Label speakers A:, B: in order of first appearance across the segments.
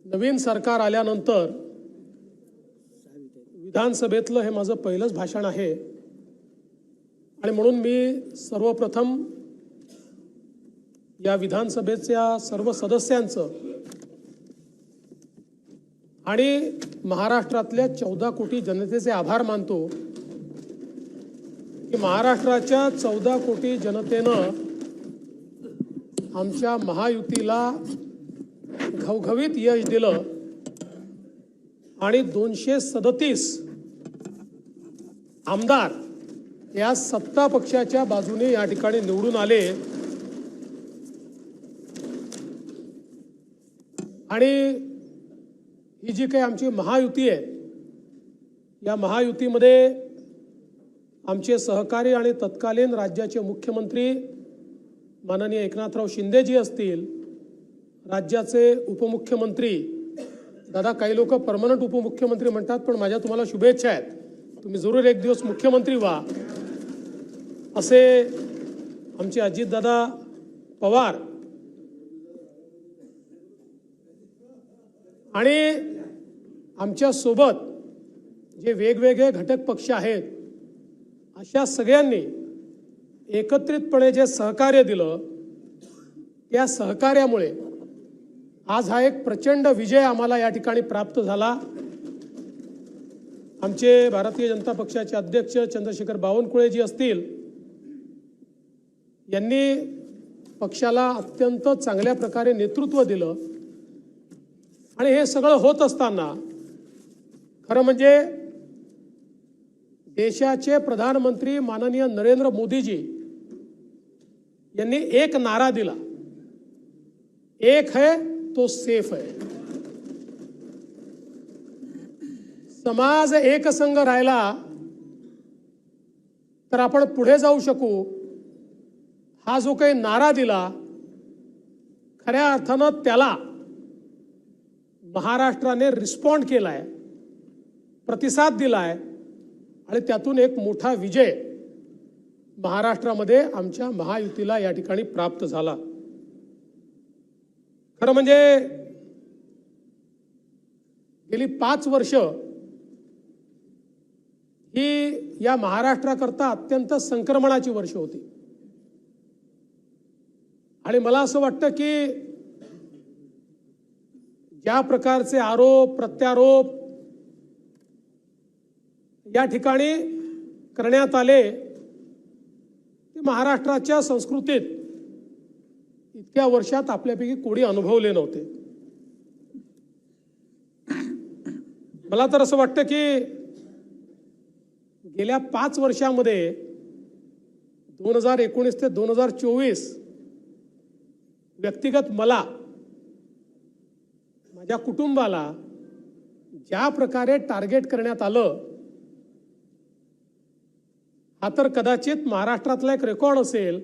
A: नवीन सरकार आल्यानंतर विधानसभेतलं हे माझं पहिलंच भाषण आहे आणि म्हणून मी सर्वप्रथम या विधानसभेच्या सर्व सदस्यांचं आणि महाराष्ट्रातल्या 14 कोटी जनतेचे आभार मानतो की महाराष्ट्राच्या 14 कोटी जनतेनं आमच्या महायुतीला घवघवीत यश दिलं आणि 237 आमदार या सत्ता पक्षाच्या बाजूने या ठिकाणी निवडून आले आणि ही जी काही आमची महायुती आहे या महायुतीमध्ये आमचे सहकारी आणि तत्कालीन राज्याचे मुख्यमंत्री माननीय एकनाथराव शिंदेजी असतील, राज्याचे उपमुख्यमंत्री, दादा काही लोक परमनंट उपमुख्यमंत्री म्हणतात पण माझ्या तुम्हाला शुभेच्छा आहेत, तुम्ही जरूर एक दिवस मुख्यमंत्री व्हा, असे आमचे अजितदादा पवार आणि आमच्या सोबत जे वेगवेगळे घटक पक्ष आहेत अशा सगळ्यांनी एकत्रितपणे जे सहकार्य दिलं त्या सहकार्यामुळे आज हा एक प्रचंड विजय आम्हाला या ठिकाणी प्राप्त झाला। आमचे भारतीय जनता पक्षाचे अध्यक्ष चंद्रशेखर बावनकुळेजी असतील, यांनी पक्षाला अत्यंत चांगल्या प्रकारे नेतृत्व दिलं आणि हे सगळं होत असताना खरं म्हणजे देशाचे प्रधानमंत्री माननीय नरेंद्र मोदीजी यांनी एक नारा दिला, एक है तो सेफ है। समाज एकसंघ राहिला तर आपण पुढे जाऊ शकू, हा जो काही नारा दिला खऱ्या अर्थानं त्याला महाराष्ट्राने रिस्पॉन्ड केलाय, प्रतिसाद दिलाय आणि त्यातून एक मोठा विजय महाराष्ट्रामध्ये आमच्या महायुतीला या ठिकाणी प्राप्त झाला। खरं म्हणजे गेली 5 वर्ष ही या महाराष्ट्राकरता अत्यंत संक्रमणाची वर्ष होती आणि मला असं वाटतं की ज्या प्रकारचे आरोप प्रत्यारोप या ठिकाणी करण्यात आले ते महाराष्ट्राच्या संस्कृतीत इतक्या वर्षात आपल्यापैकी कोणी अनुभवले नव्हते। मला तर असं वाटतं की गेल्या 5 वर्षांमध्ये 2019 ते 2024 व्यक्तिगत मला, माझ्या कुटुंबाला ज्या प्रकारे टार्गेट करण्यात आलं हा तर कदाचित महाराष्ट्रातला एक रेकॉर्ड असेल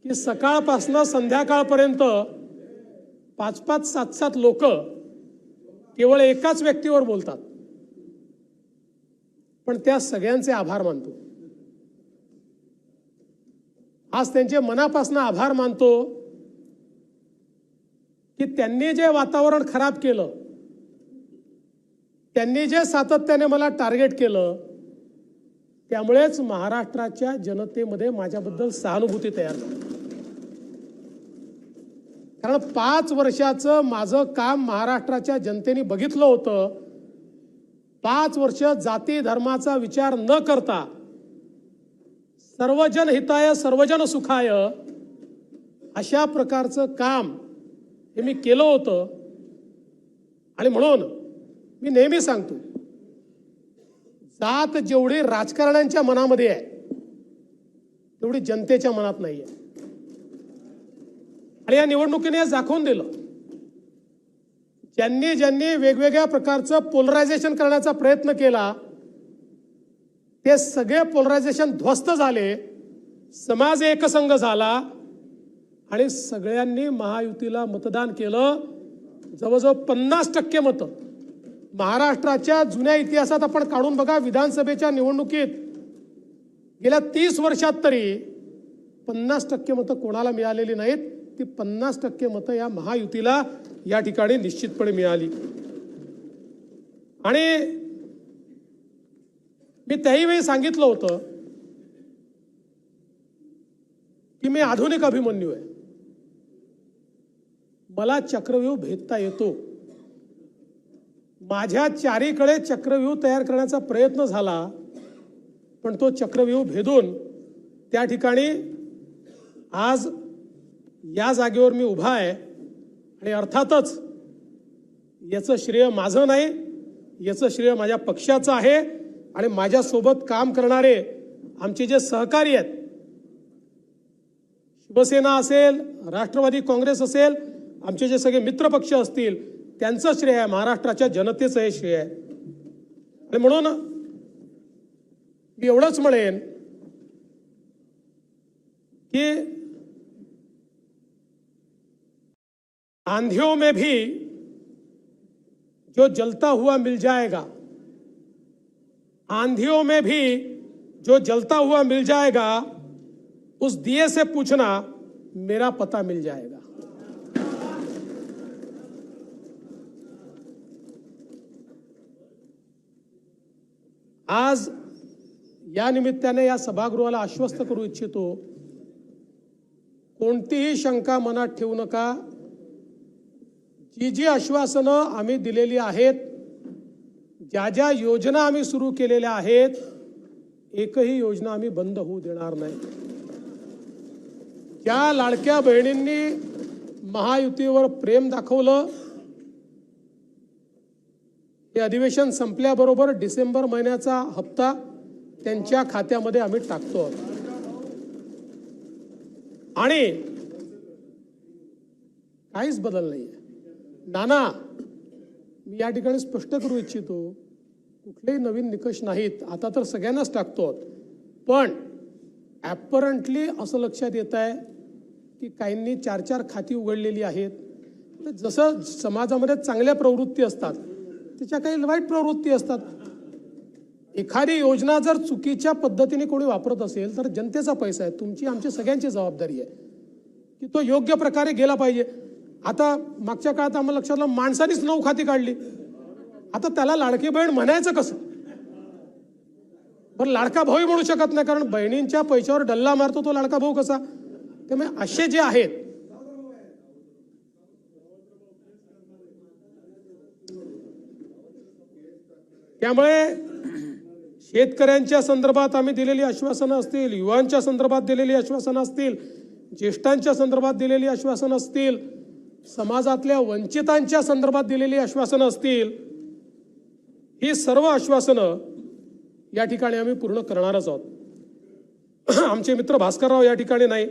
A: की सकाळपासून संध्याकाळपर्यंत 5-5, 7-7 लोक केवळ एकाच व्यक्तीवर बोलतात, पण त्या सगळ्यांचे आभार मानतो। आज त्यांचे मनापासून आभार मानतो की त्यांनी जे वातावरण खराब केलं, त्यांनी जे सातत्याने मला टार्गेट केलं, त्यामुळेच महाराष्ट्राच्या जनतेमध्ये माझ्याबद्दल सहानुभूती तयार झाली। कारण 5 वर्षाचं माझं काम महाराष्ट्राच्या जनतेने बघितलं होतं। 5 वर्ष जाती धर्माचा विचार न करता सर्वजन हिताय सर्वजन सुखाय अशा प्रकारचं काम हे मी केलं होतं आणि म्हणून मी नेहमी सांगतो, जात जेवढी राजकारण्यांच्या मनामध्ये आहे तेवढी जनतेच्या मनात नाही आहे आणि या निवडणुकीने दाखवून दिलं, ज्यांनी ज्यांनी वेगवेगळ्या प्रकारचं पोलरायझेशन करण्याचा प्रयत्न केला ते सगळे पोलरायझेशन ध्वस्त झाले, समाज एकसंघ झाला आणि सगळ्यांनी महायुतीला मतदान केलं। जवळजवळ 50% मतं महाराष्ट्राच्या जुन्या इतिहासात आपण काढून बघा, विधानसभेच्या निवडणुकीत गेल्या 30 वर्षात तरी 50% मतं कोणाला मिळालेली नाहीत, ती 50% मतं या महायुतीला या ठिकाणी निश्चितपणे मिळाली। आणि मी त्याही वेळी सांगितलं होतं की मी आधुनिक अभिमन्यू आहे, मला चक्रव्यूह भेदता येतो। माझ्या चारीकडे चक्रव्यूह तयार करण्याचा प्रयत्न झाला, पण तो चक्रव्यूह भेदून त्या ठिकाणी आज या जागेवर मी उभा आहे। आणि अर्थातच याचं श्रेय माझं नाही, याचं श्रेय माझ्या पक्षाचं आहे आणि माझ्यासोबत काम करणारे आमचे जे सहकारी आहेत, शिवसेना असेल, राष्ट्रवादी काँग्रेस असेल, आमचे जे सगळे मित्रपक्ष असतील, त्यांचं श्रेय आहे, महाराष्ट्राच्या जनतेचं हे श्रेय आहे। आणि म्हणून मी एवढंच म्हणेन कि आंधियों में भी जो जलता हुआ मिल जाएगा, आंधियों में भी जो जलता हुआ मिल जाएगा, उस दिए से पूछना मेरा पता मिल जाएगा। आज या निमित्ताने या सभागृहाला आश्वस्त करू इच्छितो, कोणतीही शंका मनात ठेवू नका। जी जी आश्वासनं आम्ही दिलेली आहेत, ज्या ज्या योजना आम्ही सुरू केलेल्या आहेत, एकही योजना आम्ही बंद होऊ देणार नाही। ज्या लाडक्या बहिणींनी महायुतीवर प्रेम दाखवलं, हे अधिवेशन संपल्याबरोबर डिसेंबर महिन्याचा हप्ता त्यांच्या खात्यामध्ये आम्ही टाकतो। आणि काहीच बदल नाही। नाना, मी या ठिकाणी स्पष्ट करू इच्छितो, कुठलेही नवीन निकष नाहीत, आता तर सगळ्यांनाच टाकतो। पण ॲपरंटली असं लक्षात येत आहे की काहींनी 4-4 खाती उघडलेली आहेत। तर जसं समाजामध्ये चांगल्या प्रवृत्ती असतात, त्याच्या काही वाईट प्रवृत्ती असतात। एखादी योजना जर चुकीच्या पद्धतीने कोणी वापरत असेल तर जनतेचा पैसा आहे, तुमची आमची सगळ्यांची जबाबदारी आहे की तो योग्य प्रकारे गेला पाहिजे। आता मागच्या काळात आम्हाला लक्षात आलं, माणसानीच 9 खाती काढली, आता त्याला लाडकी बहीण म्हणायचं कसं? बरं, लाडका भाऊही म्हणू शकत नाही, कारण बहिणींच्या पैशावर डल्ला मारतो तो लाडका भाऊ कसा? त्यामुळे असे जे आहेत, त्यामुळे शेतकऱ्यांच्या संदर्भात आम्ही दिलेली आश्वासनं असतील, युवांच्या संदर्भात दिलेली आश्वासनं असतील, ज्येष्ठांच्या संदर्भात दिलेली आश्वासनं असतील, समाजातल्या वंचितांच्या संदर्भात दिलेली आश्वासनं असतील, ही सर्व आश्वासनं या ठिकाणी आम्ही पूर्ण करणारच आहोत। आमचे मित्र भास्करराव या ठिकाणी नाही,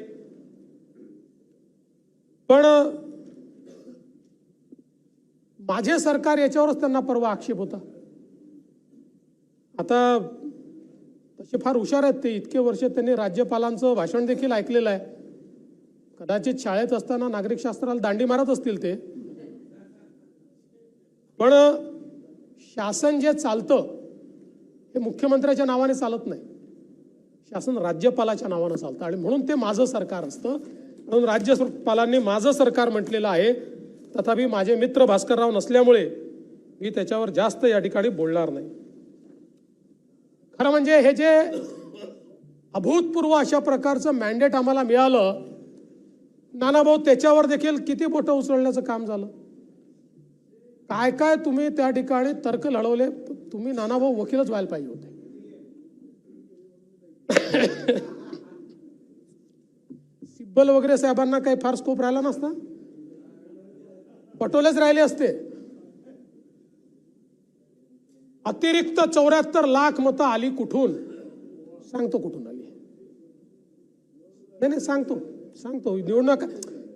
A: पण माझे सरकार याच्यावरच त्यांना परवा आक्षेप होता। आता तसे फार हुशार आहेत ते, इतके वर्ष त्यांनी राज्यपालांचं भाषण देखील ऐकलेलं आहे। कदाचित शाळेत असताना नागरिक शास्त्राला दांडी मारत असतील ते, पण शासन जे चालतं हे मुख्यमंत्र्याच्या नावाने चालत नाही, शासन राज्यपालाच्या नावाने चालतं आणि म्हणून ते माझं सरकार असतं। म्हणून राज्यपालांनी माझं सरकार म्हटलेलं आहे। तथापि माझे मित्र भास्करराव नसल्यामुळे मी त्याच्यावर जास्त या ठिकाणी बोलणार नाही। खरं म्हणजे हे जे अभूतपूर्व अशा प्रकारचं मॅन्डेट आम्हाला मिळालं, नानाभाऊ, त्याच्यावर देखील किती बोटं उचलण्याचं काम झालं। काय काय तुम्ही त्या ठिकाणी तर्क लढवले, तुम्ही नानाभाऊ वकीलच व्हायला पाहिजे होते। सिब्बल वगैरे साहेबांना काही फार स्कोप राहिला नसता, पटोलेच राहिले असते। अतिरिक्त 74 लाख मतं आली कुठून? सांगतो कुठून आली। नाही सांगतो निवडणूक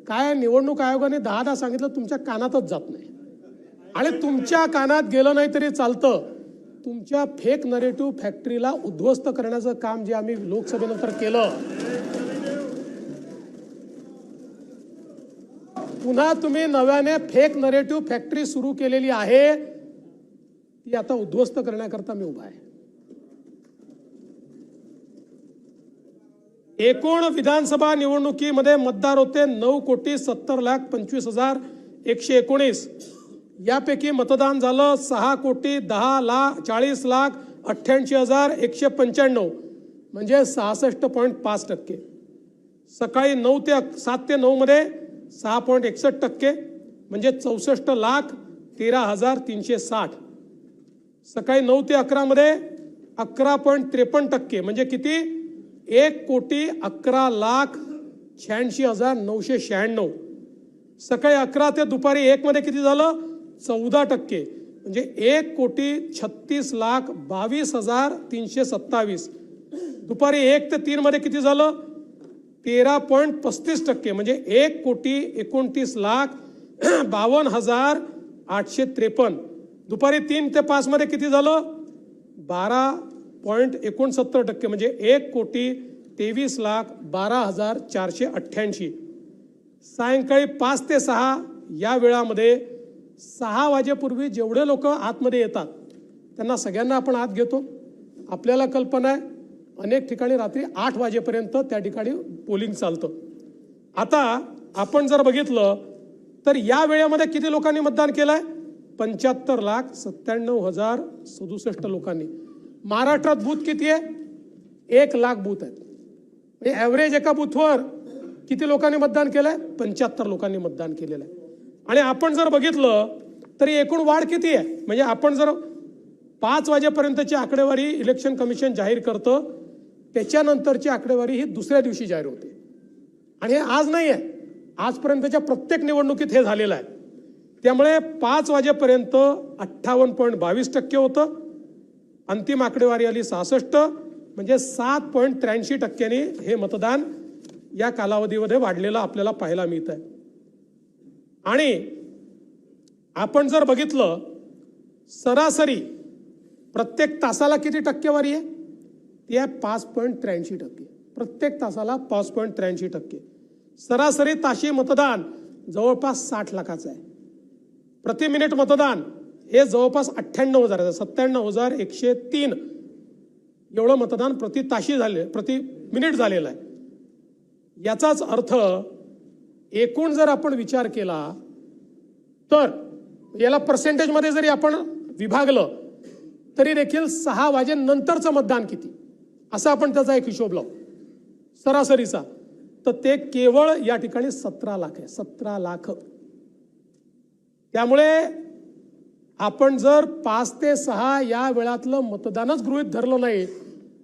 A: काय, निवडणूक आयोगाने 10 सांगितलं, तुमच्या कानातच जात नाही। आणि तुमच्या कानात गेलं नाही तरी चालतं, तुमच्या फेक नरेटिव्ह फॅक्टरीला उद्ध्वस्त करण्याचं काम जे आम्ही लोकसभेनंतर केलं, पुन्हा तुम्ही नव्याने फेक नरेटिव्ह फॅक्टरी सुरू केलेली आहे, ती आता उद्ध्वस्त करण्याकरता मी उभा आहे। एकूण विधानसभा निवडणुकीमध्ये मतदार होते 9,70,25,000 119. यापैकी मतदान झालं 6,10,40,88,195 म्हणजे 66.5%. सकाळी 7 ते 9 मध्ये 6.61% म्हणजे 64,13,360. सकाळी 9 ते 11 मध्ये 11.53% म्हणजे किती 1,11,86,996. सकाळी 11 ते दुपारी 1 मध्ये किती झालं 14% म्हणजे 1,36,22,327. दुपारी 1 ते 3 मध्ये किती झालं 13.35% म्हणजे 1,52,52,853. दुपारी 3 ते 5 मध्ये किती झालं 12.69% म्हणजे 1,23,12,488. सायंकाळी 5 ते 6 या वेळामध्ये 6 वाजेपूर्वी जेवढे लोक आतमध्ये येतात त्यांना सगळ्यांना आपण आत घेतो. आपल्याला कल्पना आहे अनेक ठिकाणी रात्री 8 वाजेपर्यंत त्या ठिकाणी पोलिंग चालतं. आता आपण जर बघितलं तर या वेळेमध्ये किती लोकांनी मतदान केलंय 75,97,067 लोकांनी. महाराष्ट्रात बूथ किती आहे 1,00,000 बूथ आहेत. म्हणजे ॲव्हरेज एका बूथवर किती लोकांनी मतदान केलंय 75 लोकांनी मतदान केलेलं आहे. आणि आपण जर बघितलं तरी एकूण वाढ किती आहे म्हणजे आपण जर 5 वाजेपर्यंतची आकडेवारी इलेक्शन कमिशन जाहीर करतं त्याच्यानंतरची आकडेवारी ही दुसऱ्या दिवशी जाहीर होते. आणि हे आज नाही आहे आजपर्यंतच्या प्रत्येक निवडणुकीत हे झालेलं आहे. त्यामुळे 5 वाजेपर्यंत 58.22% होतं. अंतिम आकडेवारी आली 66 म्हणजे 7.83% हे मतदान या कालावधीमध्ये वाढलेलं आपल्याला पाहायला मिळत आहे. आणि आपण जर बघितलं सरासरी प्रत्येक तासाला किती टक्केवारी आहे ती आहे 5.83%. प्रत्येक तासाला 5.83%. सरासरी ताशी मतदान जवळपास 60 लाखाचं आहे. प्रति मिनिट मतदान हे जवळपास 98,000 97,103 एवढं मतदान प्रति ताशी झाले प्रति मिनिट झालेलं आहे. याचाच अर्थ एकूण जर आपण विचार केला तर याला पर्सेंटेजमध्ये जरी आपण विभागलं तरी देखील 6 वाजेनंतरचं मतदान किती असं आपण त्याचा एक हिशोब लावू सरासरीचा तर ते केवळ या ठिकाणी 17 लाख आहे. 17 लाख. त्यामुळे आपण जर 5 ते 6 या वेळातलं मतदानच गृहीत धरलं नाही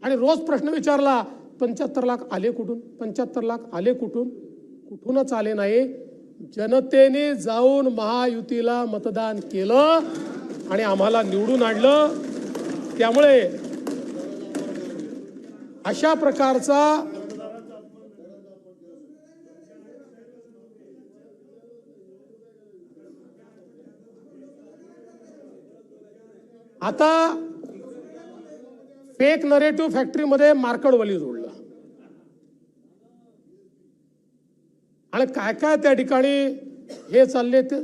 A: आणि रोज प्रश्न विचारला 75 लाख आले कुठून 75 लाख आले कुठून कुठूनच आले नाही. जनतेने जाऊन महायुतीला मतदान केलं आणि आम्हाला निवडून आणलं. त्यामुळे अशा प्रकारचा आता फेक नरेटिव्ह फॅक्टरीमध्ये मार्कडवली जोडलं आणि काय काय त्या ठिकाणी हे चालले ते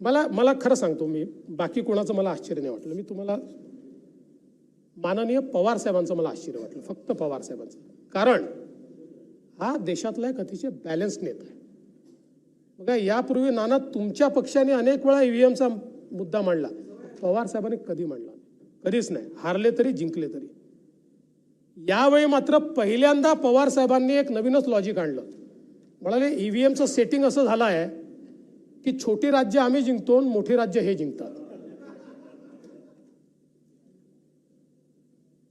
A: मला खरं सांगतो मी बाकी कोणाचं मला आश्चर्य नाही वाटलं. मी तुम्हाला माननीय पवार साहेबांचं मला आश्चर्य वाटलं फक्त पवार साहेबांचं. कारण हा देशातला एक अतिशय बॅलन्स नेता आहे. बघा यापूर्वी नाना तुमच्या पक्षाने अनेक वेळा ईव्हीएमचा मुद्दा मांडला पवार साहेबांनी कधी मांडला कधीच नाही. हारले तरी जिंकले तरी. यावेळी मात्र पहिल्यांदा पवार साहेबांनी एक नवीनच लॉजिक आणलं. म्हणाले ईव्हीएमचं सेटिंग असं झालं आहे की छोटी राज्य आम्ही जिंकतो मोठी राज्य हे जिंकतात.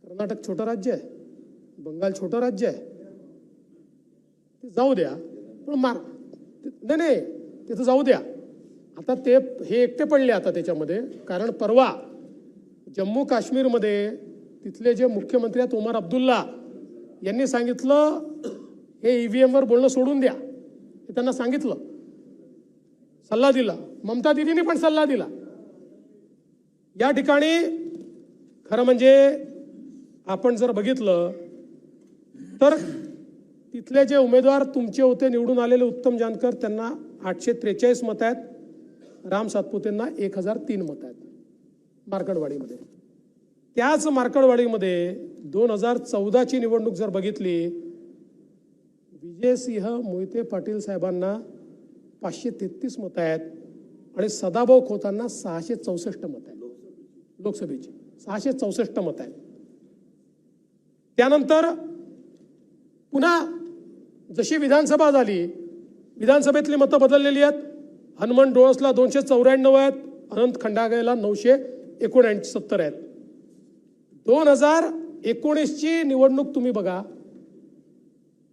A: कर्नाटक छोटं राज्य आहे बंगाल छोटं राज्य आहे ते जाऊ द्या पण नाही तिथं जाऊ द्या. आता ते हे एकटे पडले आता त्याच्यामध्ये. कारण परवा जम्मू काश्मीरमध्ये तिथले जे मुख्यमंत्री आहेत उमर अब्दुल्ला यांनी सांगितलं हे ईव्हीएमवर बोलणं सोडून द्या. हे त्यांना सांगितलं सल्ला दिला. ममता दीदींनी पण सल्ला दिला. या ठिकाणी खरं म्हणजे आपण जर बघितलं तर तिथले जे उमेदवार तुमचे होते निवडून आलेले उत्तम जानकर त्यांना 843 मतं आहेत. राम सातपुतेंना 1003 मतं आहेत मार्कडवाडीमध्ये. त्याच मार्कडवाडीमध्ये 2014ची निवडणूक जर बघितली विजयसिंह मोहिते पाटील साहेबांना 533 मतं आहेत. आणि सदाभाऊ खोतांना 664 मत आहे लोकसभेची, 664 मत आहे. त्यानंतर पुन्हा जशी विधानसभा झाली, विधानसभेतली मतं बदललेली आहेत. हनुमंत डोळसला 294 आहेत, अनंत खंडागळेला 969 आहेत. 2019ची निवडणूक तुम्ही बघा,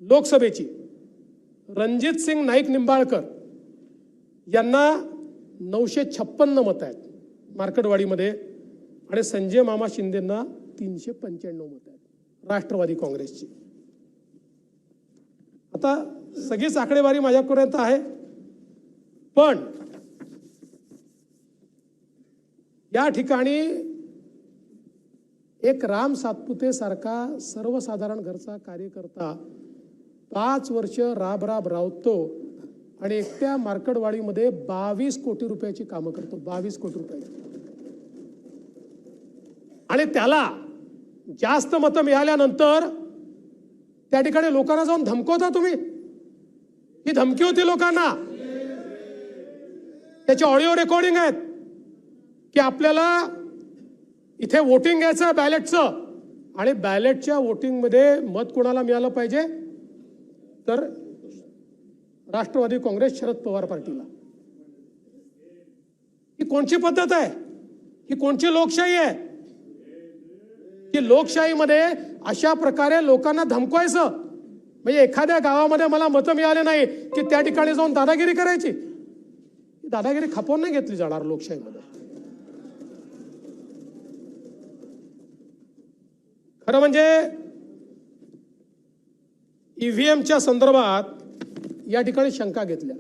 A: लोकसभेची रणजित सिंग नाईक निंबाळकर यांना 956 मतं आहेत मार्केटवाडीमध्ये, आणि संजय मामा शिंदेंना 395 मतं आहेत राष्ट्रवादी काँग्रेसची. आता सगळीच आकडेवारी माझ्यापर्यंत आहे, पण या ठिकाणी एक राम सातपुते सारखा सर्वसाधारण घरचा कार्यकर्ता 5 वर्ष राब राबतो आणि एकट्या मार्केटवाडीमध्ये 22 कोटी रुपयाची कामं करतो, 22 कोटी रुपयाची. आणि त्याला जास्त मतं मिळाल्यानंतर त्या ठिकाणी लोकांना जाऊन धमकवता तुम्ही. ही धमकी होती लोकांना. त्याचे ऑडिओ रेकॉर्डिंग आहेत की आपल्याला इथे वोटिंग घ्यायचं बॅलेटचं, आणि बॅलेटच्या वोटिंगमध्ये मत कोणाला मिळालं पाहिजे तर राष्ट्रवादी काँग्रेस शरद पवार पार्टीला. ही कोणची पद्धत आहे? ही कोणची लोकशाही आहे की लोकशाहीमध्ये अशा प्रकारे लोकांना धमकवायचं? म्हणजे एखाद्या गावामध्ये मला मतं मिळाले नाही की त्या ठिकाणी जाऊन दादागिरी करायची. दादागिरी खपवून नाही घेतली जाणार लोकशाहीमध्ये. खरं म्हणजे ईव्हीएमच्या संदर्भात या ठिकाणी शंका घेतल्या.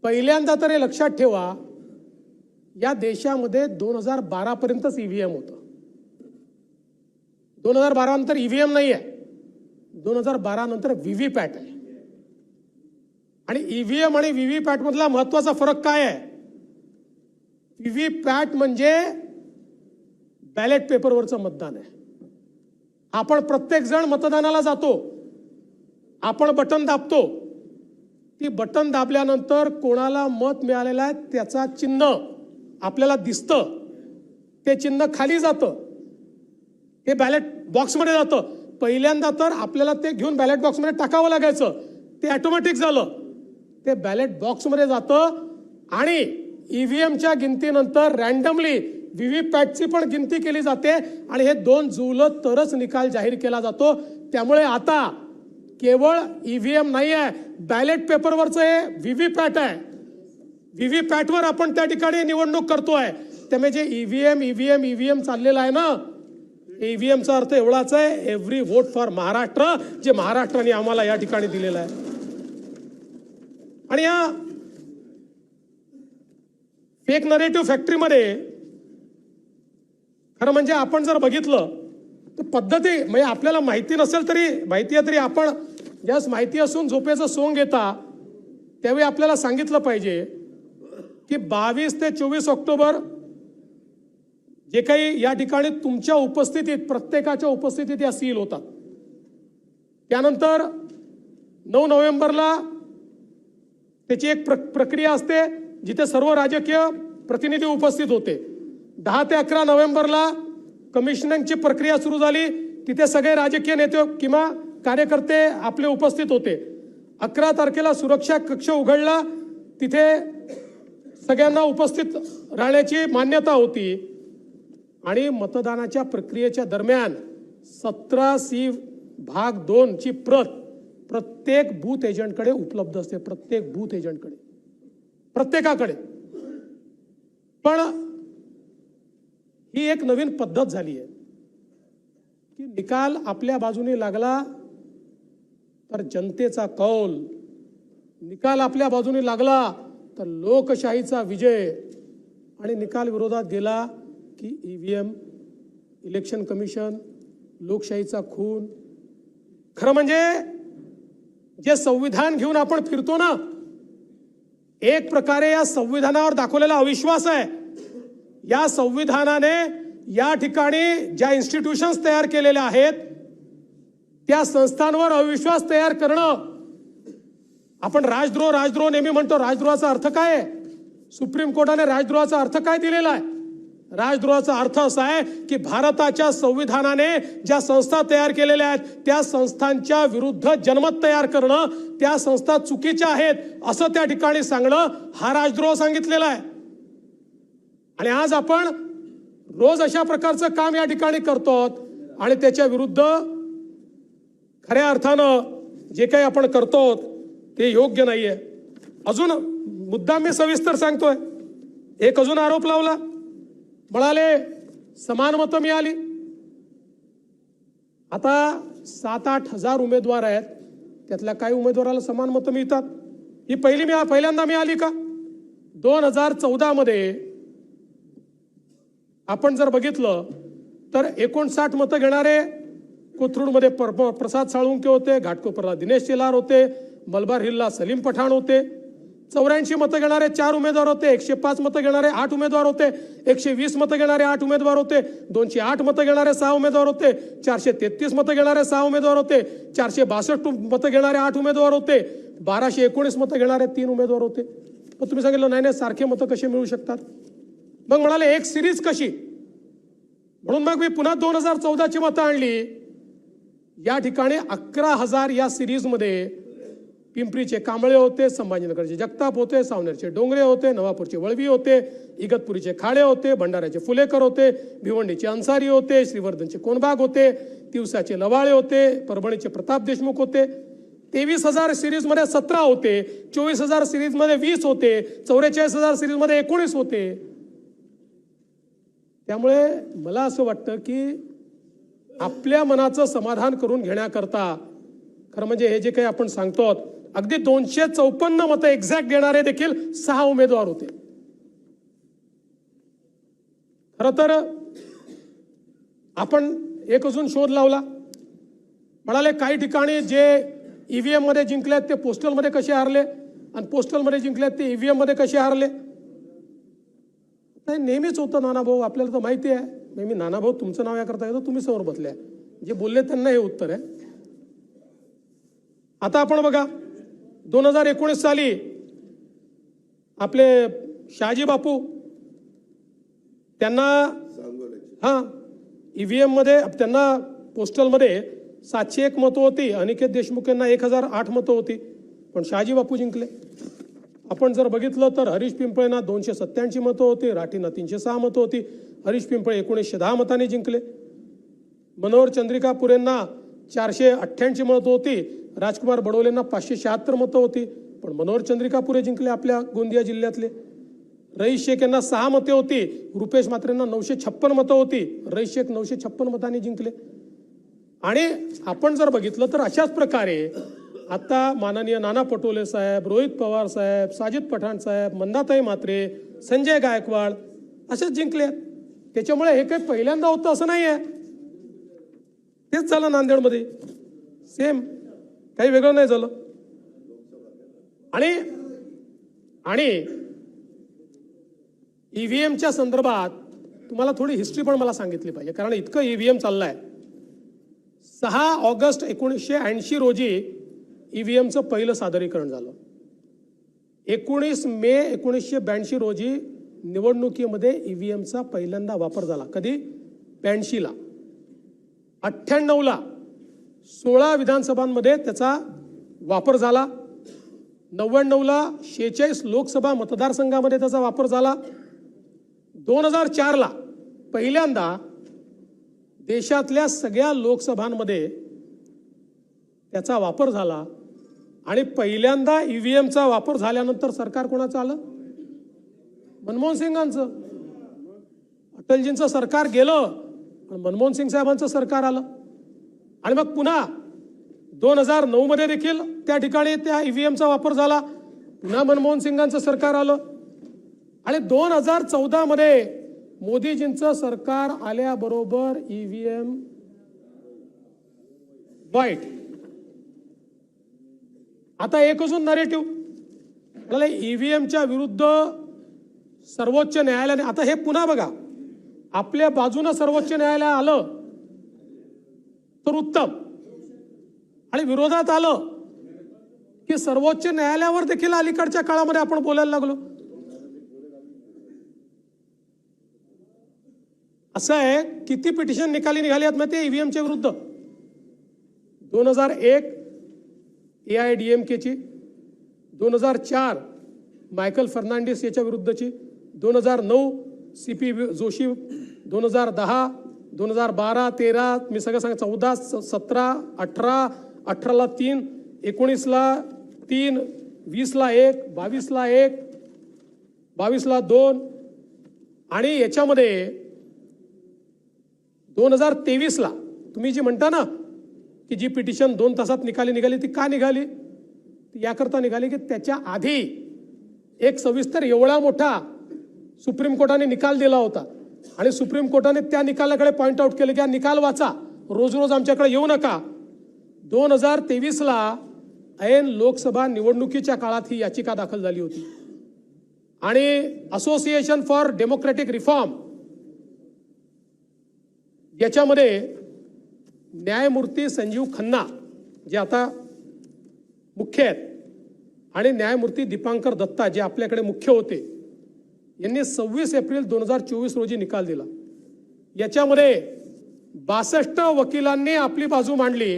A: पहिल्यांदा तर हे लक्षात ठेवा, या देशामध्ये 2012 पर्यंतच ईव्हीएम होतं. 2012 नंतर ईव्हीएम नाही आहे, 2012 नंतर व्हीव्हीपॅट आहे. आणि ईव्हीएम आणि व्हीव्हीपॅट मधला महत्वाचा फरक काय आहे? व्हीव्हीपॅट म्हणजे बॅलेट पेपरवरचं मतदान आहे. आपण प्रत्येक जण मतदानाला जातो, आपण बटन दाबतो, ती बटन दाबल्यानंतर कोणाला मत मिळालेलं आहे त्याचा चिन्ह आपल्याला दिसतं, ते चिन्ह खाली जातं, ते बॅलेट बॉक्समध्ये जातं. पहिल्यांदा तर आपल्याला ते घेऊन बॅलेट बॉक्समध्ये टाकावं लागायचं, ते ऑटोमॅटिक झालं, ते बॅलेट बॉक्समध्ये जातं. आणि ईव्हीएमच्या गिनतीनंतर रॅन्डमली व्हीव्हीपॅटची पण गिनती केली जाते आणि हे दोन जुळलं तरच निकाल जाहीर केला जातो. त्यामुळे आता केवळ ईव्हीएम नाही आहे, बॅलेट पेपरवरचं हे व्हीव्हीपॅट आहे. व्हीव्हीपॅटवर आपण त्या ठिकाणी निवडणूक करतोय. त्यामुळे जे ईव्हीएम चाललेलं आहे ना, ईव्हीएमचा अर्थ एवढाच आहे, एव्हरी वोट फॉर महाराष्ट्र, जे महाराष्ट्राने आम्हाला या ठिकाणी दिलेलं आहे. आणि या फेक नरेटिव्ह फॅक्टरीमध्ये खरं म्हणजे आपण जर बघितलं तर पद्धती, म्हणजे आपल्याला माहिती नसेल तरी माहिती आहे, तरी आपण ज्यास माहिती असून झोपेचं सोंग घेता त्यावेळी आपल्याला सांगितलं पाहिजे की 22 ते 24 ऑक्टोबर जे काही या ठिकाणी तुमच्या उपस्थितीत, प्रत्येकाच्या उपस्थितीत या सील होतात. त्यानंतर 9 नोव्हेंबरला त्याची एक प्रक्रिया असते जिथे सर्व राजकीय प्रतिनिधी उपस्थित होते. 10 ते 11 नोव्हेंबरला कमिशनिंगची प्रक्रिया सुरू झाली, तिथे सगळे राजकीय नेते किंवा कार्यकर्ते आपले उपस्थित होते. 11 तारखेला सुरक्षा कक्ष उघडला, तिथे सगळ्यांना उपस्थित राहण्याची मान्यता होती. आणि मतदानाच्या प्रक्रियेच्या दरम्यान 17C भाग 2 ची प्रत प्रत्येक बूथ एजंटकडे उपलब्ध असते, प्रत्येक बूथ एजंटकडे, प्रत्येकाकडे. पण ही एक नवीन पद्धत झाली आहे की निकाल आपल्या बाजूने लागला तर जनतेचा कौल, निकाल आपल्या बाजूने लागला तर लोकशाहीचा विजय, आणि निकाल विरोधात गेला की ईव्हीएम, इलेक्शन कमिशन, लोकशाहीचा खून. खरं म्हणजे जे संविधान घेऊन आपण फिरतो ना, एक प्रकारे या संविधानावर दाखवलेला अविश्वास आहे. या संविधानाने या ठिकाणी ज्या इन्स्टिट्यूशन्स तयार केलेल्या आहेत त्या संस्थांवर अविश्वास तयार करणं. आपण राजद्रोह नेहमी म्हणतो, राजद्रोहाचा अर्थ काय आहे? सुप्रीम कोर्टाने राजद्रोहाचा अर्थ काय दिलेला आहे? राजद्रोहाचा अर्थ असा आहे की भारताच्या संविधानाने ज्या संस्था तयार केलेल्या आहेत त्या संस्थांच्या विरुद्ध जनमत तयार करणं, त्या संस्था चुकीच्या आहेत असं त्या ठिकाणी सांगणं, हा राजद्रोह सांगितलेला आहे. आणि आज आपण रोज अशा प्रकारचं काम या ठिकाणी करतो आणि त्याच्या विरुद्ध खऱ्या अर्थानं जे काही आपण करतो ते योग्य नाहीये. अजून मुद्दा मी सविस्तर सांगतोय. एक अजून आरोप लावला, म्हणाले समान मतं मिळाली. आता 7-8 हजार उमेदवार आहेत, त्यातल्या काही उमेदवाराला समान मतं मिळतात. ही पहिल्यांदा मिळाली का? 2014 मध्ये आपण जर बघितलं तर 59 मतं घेणारे कोथरूडमध्ये प्रसाद साळुंके होते, घाटकोपरला दिनेश शेलार होते, मलबार हिलला सलीम पठाण होते. 84 मतं घेणारे 4 उमेदवार होते, 105 मतं घेणारे 8 उमेदवार होते, 120 मतं घेणारे 8 उमेदवार होते, 208 मतं घेणारे 6 उमेदवार होते, 433 मतं घेणारे 6 उमेदवार होते, 462 मतं घेणारे 8 उमेदवार होते, 1219 मतं घेणारे 3 उमेदवार होते. पण तुम्ही सांगितलं नाही सारखे मतं कसे मिळू शकतात? मग म्हणाले एक सिरीज कशी? म्हणून मग मी पुन्हा 2014ची मतं आणली. या ठिकाणी 11,000 या सिरीजमध्ये पिंपरीचे कांबळे होते, संभाजीनगरचे जगताप होते, सावनेरचे डोंगरे होते, नवापूरचे वळवी होते, इगतपुरीचे खाडे होते, भंडाऱ्याचे फुलेकर होते, भिवंडीचे अन्सारी होते, श्रीवर्धनचे कोनबाग होते, तिवसाचे लवाळे होते, परभणीचे प्रताप देशमुख होते. 23,000 सिरीजमध्ये 17 होते, 24,000 सिरीजमध्ये 20 होते, 44,000 सिरीजमध्ये 19 होते. त्यामुळे मला असं वाटतं की आपल्या मनाचं समाधान करून घेण्याकरता खरं म्हणजे हे जे काही आपण सांगतो अगदी 254 मतं एक्झॅक्ट घेणारे देखील 6 उमेदवार होते. खरं तर आपण एक अजून शोध लावला. म्हणाले काही ठिकाणी जे ईव्हीएम मध्ये जिंकलेत ते पोस्टलमध्ये कसे हारले आणि पोस्टलमध्ये जिंकलेत ते ईव्हीएम मध्ये कसे हारले? नेहमीच होतं नानाभाऊ, आपल्याला तर माहिती आहे. मी नानाभाऊ तुमचं नाव याकरता येतं, तुम्ही समोर बसले, जे बोलले त्यांना हे उत्तर आहे. आता आपण बघा 2019 साली आपले शहाजी बापू त्यांना ईव्हीएम मध्ये त्यांना पोस्टलमध्ये 701 मतं होती, अनिकेत देशमुख यांना 1008 मतं होती, पण शहाजी बापू जिंकले. आपण जर बघितलं तर हरीश पिंपळेंना 287 मतं होती, राठींना 306 मतं होती. हरीश पिंपळे 1910 मतांनी जिंकले. मनोहर चंद्रिकापुरेंना 488 मतं होती, राजकुमार बडोलेंना 576 मतं होती, पण मनोहर चंद्रिकापुरे जिंकले आपल्या गोंदिया जिल्ह्यातले. रईस शेख यांना 6 मते होती, रुपेश म्हात्रेंना 956 मतं होती, रईस शेख 956 मतांनी जिंकले. आणि आपण जर बघितलं तर अशाच प्रकारे आता माननीय नाना पटोले साहेब, रोहित पवार साहेब, साजिद पठाण साहेब, मंदाताई म्हात्रे, संजय गायकवाड असेच जिंकले. त्याच्यामुळे हे काही पहिल्यांदा होतं असं नाही आहे. तेच झालं नांदेडमध्ये, सेम, काही वेगळं नाही झालं. आणि ईव्हीएमच्या संदर्भात तुम्हाला थोडी हिस्ट्री पण मला सांगितली पाहिजे, कारण इतकं ईव्हीएम चाललंय. 6 ऑगस्ट 1980 रोजी ईव्हीएमचं पहिलं सादरीकरण झालं. 19 मे 1982 रोजी निवडणुकीमध्ये ईव्हीएमचा पहिल्यांदा वापर झाला. कधी? 82ला. 98ला 16 विधानसभांमध्ये त्याचा वापर झाला. 99ला 46 लोकसभा मतदारसंघामध्ये त्याचा वापर झाला. 2004ला पहिल्यांदा देशातल्या सगळ्या लोकसभांमध्ये त्याचा वापर झाला. आणि पहिल्यांदा ईव्हीएमचा वापर झाल्यानंतर सरकार कोणाचं आलं? मनमोहन सिंगांचं. अटलजींचं सरकार गेलं, मनमोहन सिंग साहेबांचं सरकार आलं. आणि मग पुन्हा 2009 मध्ये देखील त्या ठिकाणी त्या ईव्हीएमचा वापर झाला, पुन्हा मनमोहन सिंगांचं सरकार आलं. आणि 2014 मध्ये मोदीजींचं सरकार आल्याबरोबर ईव्हीएम वाईट. आता एक अजून नरेटिव्ह, ईव्हीएमच्या विरुद्ध सर्वोच्च न्यायालयाने, आता हे पुन्हा बघा, आपल्या बाजूने सर्वोच्च न्यायालय आलं तर उत्तम, आणि विरोधात आलं की सर्वोच्च न्यायालयावर देखील अलीकडच्या काळामध्ये आपण बोलायला लागलो. असं आहे, किती पिटिशन निघाली आहेत माहिती आहे ईव्हीएमच्या विरुद्ध? 2001 AIADMKची, 2004 मायकल फर्नांडिस याच्या विरुद्धची, 2009 CP जोशी, 2010, 2012, 13 मी सगळं सांगा, 14, 17, 18, 18ला 3, 19ला 3, 20ला 1, 22ला 1, 22ला 2 आणि याच्यामध्ये 2023ला तुम्ही जी म्हणता ना की जी पिटिशन 2 तासात निघाली ती का निघाली? याकरता निघाली की त्याच्या आधी एक सविस्तर एवढा मोठा सुप्रीम कोर्टाने निकाल दिला होता आणि सुप्रीम कोर्टाने त्या निकालाकडे पॉइंट आउट केलं की हा निकाल वाचा, रोज रोज आमच्याकडे येऊ नका. 2023ला ऐन लोकसभा निवडणुकीच्या काळात ही याचिका दाखल झाली होती आणि असोसिएशन फॉर डेमोक्रेटिक रिफॉर्म याच्यामध्ये न्यायमूर्ती संजीव खन्ना जे आता मुख्य आहेत आणि न्यायमूर्ती दीपांकर दत्ता जे आपल्याकडे मुख्य होते यांनी 26 एप्रिल 2024 रोजी निकाल दिला. याच्यामध्ये 62 वकिलांनी आपली बाजू मांडली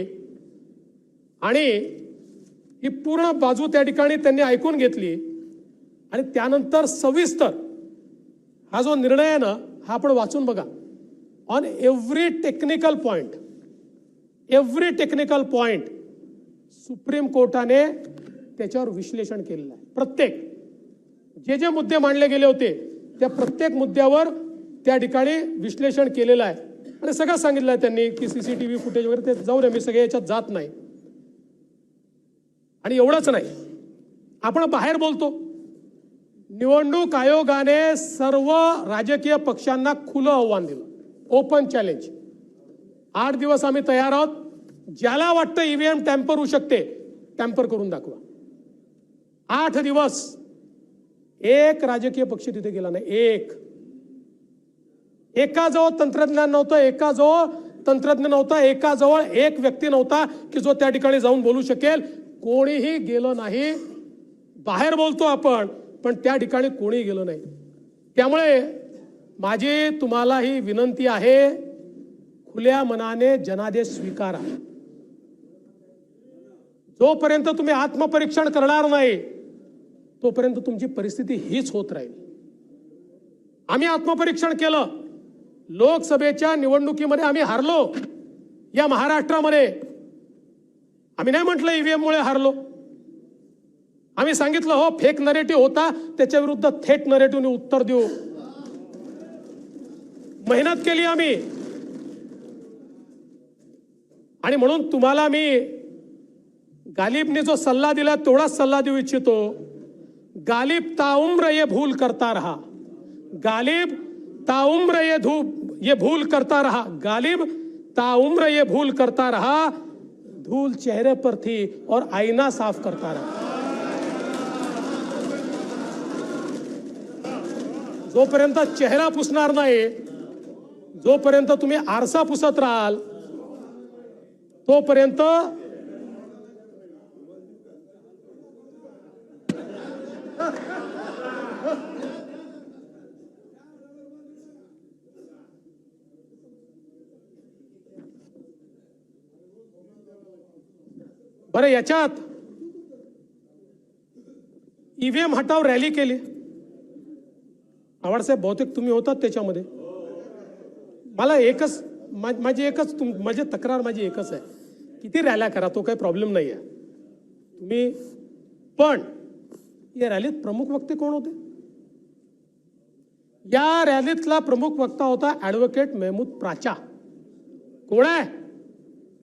A: आणि ही पूर्ण बाजू त्या ठिकाणी त्यांनी ऐकून घेतली आणि त्यानंतर सविस्तर हा जो निर्णय आहे ना हा आपण वाचून बघा. On every technical point supreme कोर्टाने त्याच्यावर विश्लेषण केलेलं आहे. प्रत्येक जे मुद्दे मांडले गेले होते त्या प्रत्येक मुद्द्यावर त्या ठिकाणी विश्लेषण केलेलं आहे आणि सगळं सांगितलं आहे त्यांनी की CCTV फुटेज वगैरे ते जाऊ दे, मी सगळे याच्यात जात नाही. आणि एवढंच नाही, आपण बाहेर बोलतो. निवडणूक आयोगाने सर्व राजकीय पक्षांना खुलं आव्हान दिलं, ओपन चॅलेंज. 8 दिवस आम्ही तयार आहोत, ज्याला वाटतं EVM टॅम्पर होऊ शकते टॅम्पर करून दाखवा. 8 दिवस एक राजकीय पक्ष तिथे गेला नाही. एकाजवळ तंत्रज्ञान नव्हतं, एकाजवळ एक व्यक्ती नव्हता की जो त्या ठिकाणी जाऊन बोलू शकेल. कोणीही गेलं नाही. बाहेर बोलतो आपण पण त्या ठिकाणी कोणी गेलं नाही. त्यामुळे माझी तुम्हाला ही विनंती आहे, खुल्या मनाने जनादेश स्वीकारा. जोपर्यंत तुम्ही आत्मपरीक्षण करणार नाही तोपर्यंत तुमची परिस्थिती हीच होत राहील. आम्ही आत्मपरीक्षण केलं. लोकसभेच्या निवडणुकीमध्ये आम्ही हारलो. या महाराष्ट्रामध्ये आम्ही नाही म्हटलं EVM मुळे हारलो. आम्ही सांगितलं हो फेक नरेटिव्ह होता, त्याच्या विरुद्ध थेट नरेटिव्हने उत्तर देऊ. मेहनत केली आम्ही आणि म्हणून तुम्हाला मी गालिबने जो सल्ला दिला तेवढाच सल्ला देऊ इच्छितो. गालिब ताउम्र ये भूल करता रहा, गालिब ताउम्र ये भूल करता रहा, गालिब ताउम्र ये भूल करता रहा. धूल चेहरे पर थी और आईना साफ करता रहा. जोपर्यंत चेहरा पुसणार नाही, जोपर्यंत तुम्ही आरसा पुसत राहाल तोपर्यंत बरं. याच्यात EVM हटाव रॅली केली. आवाडसाहेब बहुतेक तुम्ही होतात त्याच्यामध्ये. मला एकच माझी तक्रार एकच आहे, किती रॅल्या करा तो काही प्रॉब्लेम नाही आहे तुम्ही, पण या रॅलीत प्रमुख वक्ते कोण होते? या रॅलीतला प्रमुख वक्ता होता ॲडव्होकेट महमूद प्राचा. कोण आहे?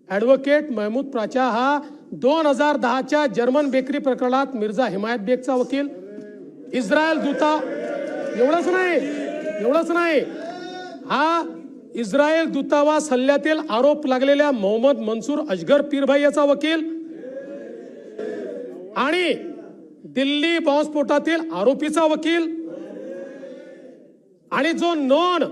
A: ॲडव्होकेट महमूद प्राचा हा 2010च्या जर्मन बेकरी प्रकरणात मिर्झा हिमायत बेगचा वकील, इस्रायल एवढंच नाही, हा इस्रायल दूतावास हल्ल्यातील आरोप लागलेल्या मोहम्मद मंसूर अजगर पीरभाई याचा वकील आणि दिल्ली बॉम्बस्फोटातील आरोपीचा वकील आणि जो नॉन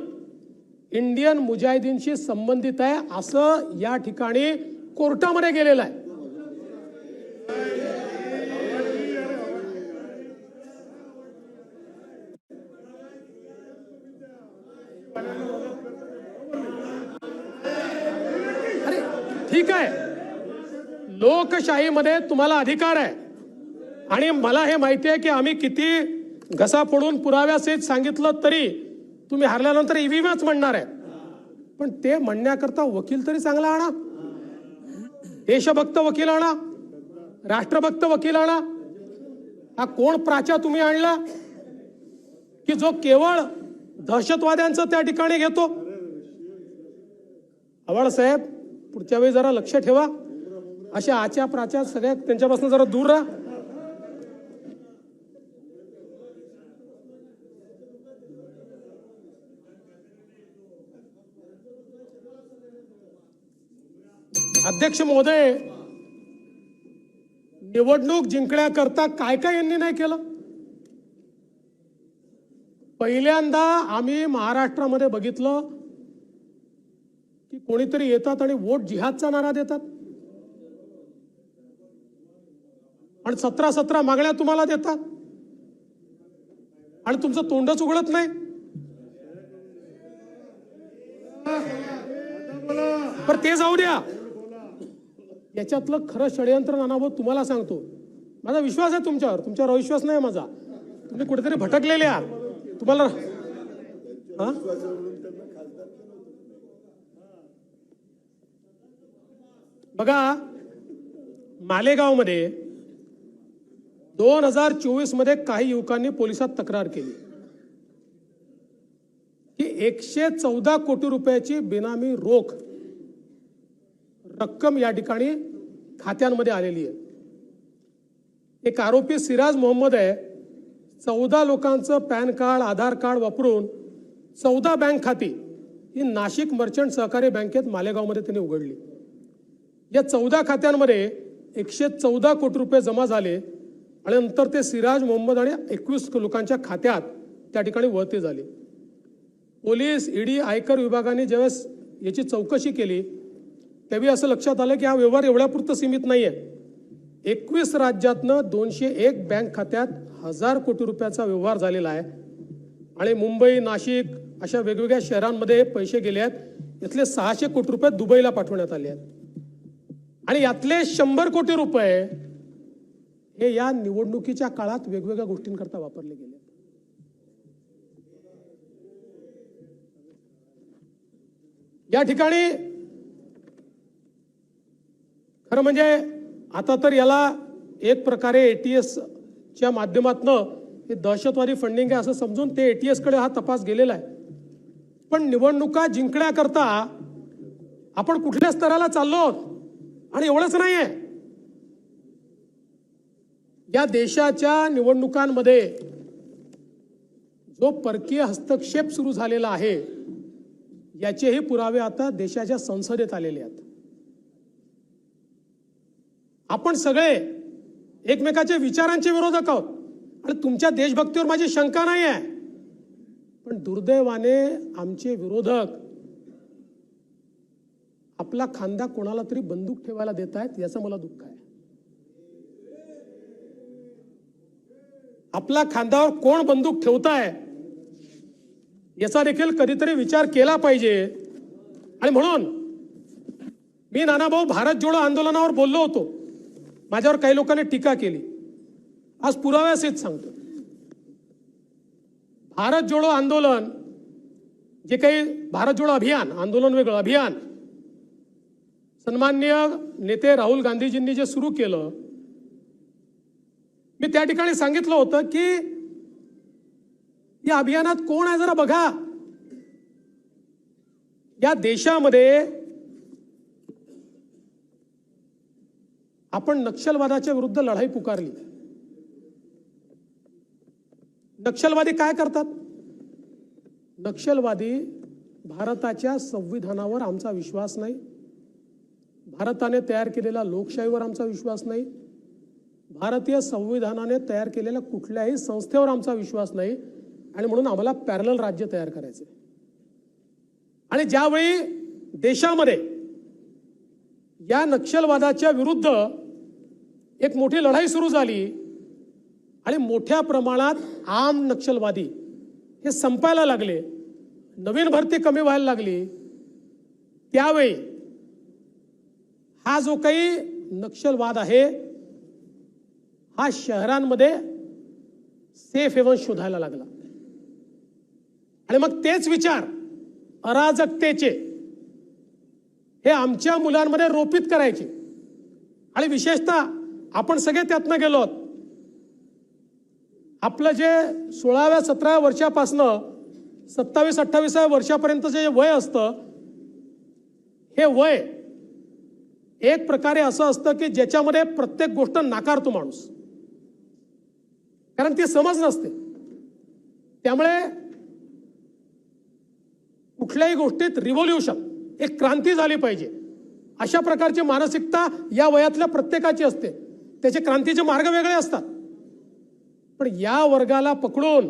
A: इंडियन मुजाहिदीनशी संबंधित आहे असं या ठिकाणी कोर्टामध्ये गेलेला आहे. ठीक आहे, लोकशाहीमध्ये तुम्हाला अधिकार आहे आणि मला हे माहिती आहे की आम्ही किती घसा फोडून पुराव्यासहित सांगितलं तरी तुम्ही हरल्यानंतर ईव्हीएमच म्हणणार आहे. पण ते म्हणण्याकरता वकील तरी चांगला आणा, देशभक्त वकील आणा, राष्ट्रभक्त वकील आणा. हा कोण प्राचा तुम्ही आणला की जो केवळ दहशतवाद्यांचं त्या ठिकाणी घेतो? आव्हाड साहेब, पुढच्या वेळी जरा लक्ष ठेवा, अशा आच्या प्राच्या सगळ्या त्यांच्यापासून जरा दूर राहा. अध्यक्ष महोदय, निवडणूक जिंकण्याकरता काय काय यांनी नाही केलं? पहिल्यांदा आम्ही महाराष्ट्रामध्ये बघितलं की कोणीतरी येतात आणि वोट जिहादचा नारा देतात आणि 17 मागण्या तुम्हाला देतात आणि तुमचं तोंडच उघडत नाही. पण ते जाऊ द्या, याच्यातलं खरं षडयंत्र नानाभाऊ तुम्हाला सांगतो. माझा विश्वास आहे तुमच्यावर अविश्वास नाही माझा. तुम्ही कुठेतरी भटकलेले आहात. तुम्हाला बघा, मालेगावमध्ये 2024 मध्ये काही युवकांनी पोलिसात तक्रार केली की 114 कोटी रुपयाची बेनामी रोख रक्कम या ठिकाणी खात्यांमध्ये आलेली आहे. एक आरोपी सिराज मोहम्मद आहे. 14 लोकांचं पॅन कार्ड, आधार कार्ड वापरून 14 बँक खाती ही नाशिक मर्चंट सहकारी बँकेत मालेगावमध्ये त्यांनी उघडली. या 14 खात्यांमध्ये 114 कोटी रुपये जमा झाले आणि नंतर ते सिराज मोहम्मद आणि 21 लोकांच्या खात्यात त्या ठिकाणी वळते झाले. पोलीस, ईडी, आयकर विभागाने ज्यावेळेस याची चौकशी केली त्यावेळी असं लक्षात आलं की हा व्यवहार एवढ्यापुरतं सीमित नाही आहे. 21 राज्यातनं 201 बँक खात्यात 1000 कोटी रुपयाचा व्यवहार झालेला आहे आणि मुंबई, नाशिक अशा वेगवेगळ्या शहरांमध्ये पैसे गेले आहेत. यातले 600 कोटी रुपये दुबईला पाठवण्यात आले आहेत आणि यातले 100 कोटी रुपये हे या निवडणुकीच्या काळात वेगवेगळ्या गोष्टींकरता वापरले गेले. या ठिकाणी खरं म्हणजे आता तर याला एक प्रकारे ATS च्या माध्यमातून हे दहशतवादी फंडिंग आहे असं समजून ते ATS कडे हा तपास गेलेला आहे. पण निवडणुका जिंकण्याकरता आपण कुठल्या स्तराला चाललो आहोत आणि एवढंच नाही आहे. या देशाच्या निवडणुकांमध्ये जो परकीय हस्तक्षेप सुरू झालेला आहे याचेही पुरावे आता देशाच्या संसदेत आलेले आहेत. आपण सगळे एकमेकाच्या विचारांचे विरोधक आहोत आणि तुमच्या देशभक्तीवर माझी शंका नाही आहे. पण दुर्दैवाने आमचे विरोधक आपला खांदा कोणाला तरी बंदूक ठेवायला देत आहेत, याचं मला दुःख आहे. आपला खांद्यावर कोण बंदूक ठेवताय याचा देखील कधीतरी विचार केला पाहिजे. आणि म्हणून मी नानाभाऊ भारत जोडो आंदोलनावर बोललो होतो. माझ्यावर काही लोकांनी टीका केली. आज पुराव्यासहित सांगतो, भारत जोडो आंदोलन जे काही भारत जोडो अभियान, आंदोलन वेगळं, अभियान सन्माननीय नेते राहुल गांधीजींनी जे सुरू केलं, मी त्या ठिकाणी सांगितलं होतं की या अभियानात कोण आहे जरा बघा. या देशामध्ये आपण नक्षलवादाच्या विरुद्ध लढाई पुकारली. नक्षलवादी काय करतात? नक्षलवादी भारताच्या संविधानावर आमचा विश्वास नाही, भारताने तयार केलेल्या लोकशाहीवर आमचा विश्वास नाही, भारतीय संविधानाने तयार केलेल्या कुठल्याही संस्थेवर आमचा विश्वास नाही आणि म्हणून आम्हाला पॅरलल राज्य तयार करायचे. आणि ज्यावेळी देशामध्ये या नक्षलवादाच्या विरुद्ध एक मोठी लढाई सुरू झाली आणि मोठ्या प्रमाणात आम नक्षलवादी हे संपायला लागले, नवीन भरती कमी व्हायला लागली, त्यावेळी हा जो काही नक्षलवाद आहे हा शहरांमध्ये सेफ हेवन शोधायला लागला आणि मग तेच विचार अराजकतेचे हे आमच्या मुलांमध्ये रोपित करायचे आणि विशेषतः आपण सगळे त्यातनं गेलो आहोत. आपलं जे 16व्या 17व्या वर्षापासनं 27-28व्या वर्षापर्यंतचं जे वय असतं हे वय एक प्रकारे असं असतं की ज्याच्यामध्ये प्रत्येक गोष्ट नाकारतो माणूस, कारण ती समज नसते. त्यामुळे कुठल्याही गोष्टीत रिव्होल्यूशन, एक क्रांती झाली पाहिजे अशा प्रकारची मानसिकता या वयातल्या प्रत्येकाची असते. त्याचे क्रांतीचे मार्ग वेगळे असतात, पण या वर्गाला पकडून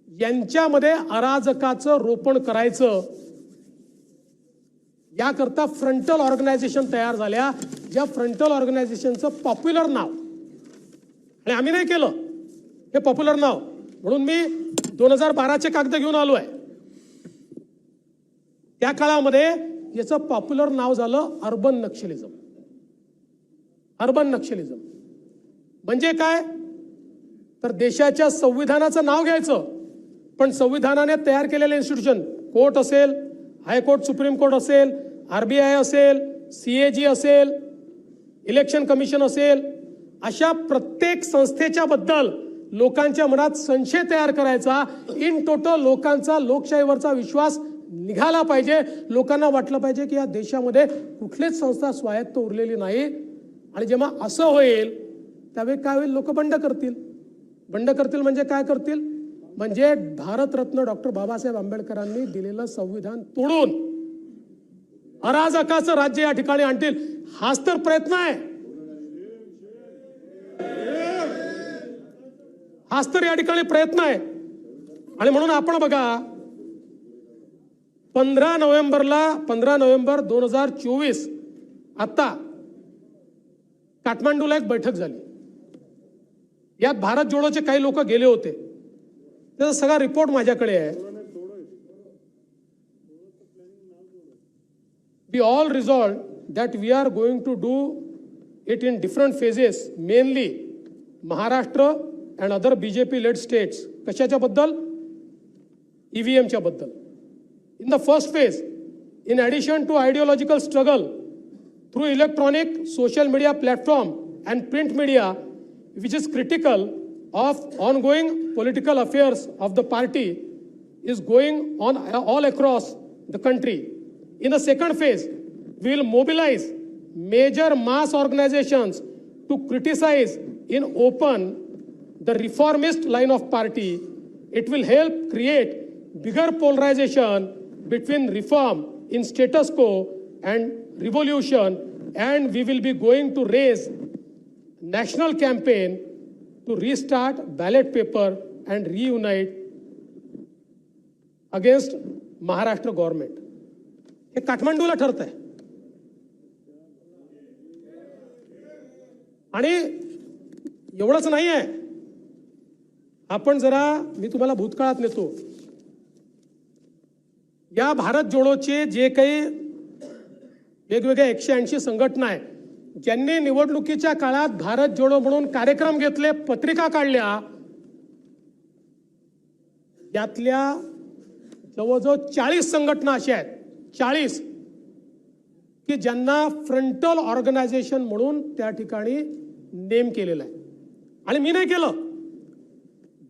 A: यांच्यामध्ये अराजकाचं रोपण करायचं याकरता फ्रंटल ऑर्गनायझेशन तयार झाल्या, ज्या फ्रंटल ऑर्गनायझेशनचं पॉप्युलर नाव, आणि आम्ही नाही केलं हे पॉप्युलर नाव, म्हणून मी 2012चे कागद घेऊन आलो आहे. त्या काळामध्ये याचं पॉप्युलर नाव झालं अर्बन नक्षलिझम. अर्बन नक्षलिझम म्हणजे काय, तर देशाच्या संविधानाचं नाव घ्यायचं, पण संविधानाने तयार केलेले इन्स्टिट्यूशन, कोर्ट असेल, हायकोर्ट, सुप्रीम कोर्ट असेल, RBI असेल, CAG असेल, इलेक्शन कमिशन असेल, अशा प्रत्येक संस्थेच्या बद्दल लोकांच्या मनात संशय तयार करायचा. इन टोटल लोकांचा लोकशाहीवरचा विश्वास निघाला पाहिजे. लोकांना वाटलं पाहिजे की या देशामध्ये कुठलीच संस्था स्वायत्त उरलेली नाही. आणि जेव्हा असं होईल त्यावेळी काय होईल, लोक बंड करतील. बंड करतील म्हणजे काय करतील, म्हणजे भारतरत्न डॉक्टर बाबासाहेब आंबेडकरांनी दिलेलं संविधान तोडून अराजकाचं राज्य या ठिकाणी आणतील. हाच तर प्रयत्न आहे, हाच तर या ठिकाणी प्रयत्न आहे. आणि म्हणून आपण बघा 15 नोव्हेंबर 2024 आता काठमांडूला एक बैठक झाली. यात भारत जोडोचे काही लोक गेले होते. त्याचा सगळा रिपोर्ट माझ्याकडे आहे. We all resolved that we are going to do it in different phases, mainly Maharashtra and other BJP-led states. कशाच्या बद्दल, EVMच्या बद्दल. In the first phase, in addition to ideological struggle through electronic social media platform and print media, which is critical of ongoing political affairs of the party, is going on all across the country. In the second phase, we will mobilize major mass organizations to criticize in open the reformist line of party. It will help create bigger polarization between reform in status quo and revolution, and we will be going to raise national campaign to restart ballot paper and reunite against Maharashtra government. हे काठमांडूला ठरत आहे. आणि एवढंच नाही आहे, आपण जरा, मी तुम्हाला भूतकाळात नेतो. या भारत जोडोचे जे काही वेगवेगळ्या 180 संघटना आहे, ज्यांनी निवडणुकीच्या काळात भारत जोडो म्हणून कार्यक्रम घेतले, पत्रिका काढल्या, यातल्या जवळजवळ 40 संघटना अशा आहेत, 40 की ज्यांना फ्रंटल ऑर्गनायझेशन म्हणून त्या ठिकाणी नेम केलेलं आहे. आणि मी नाही केलं.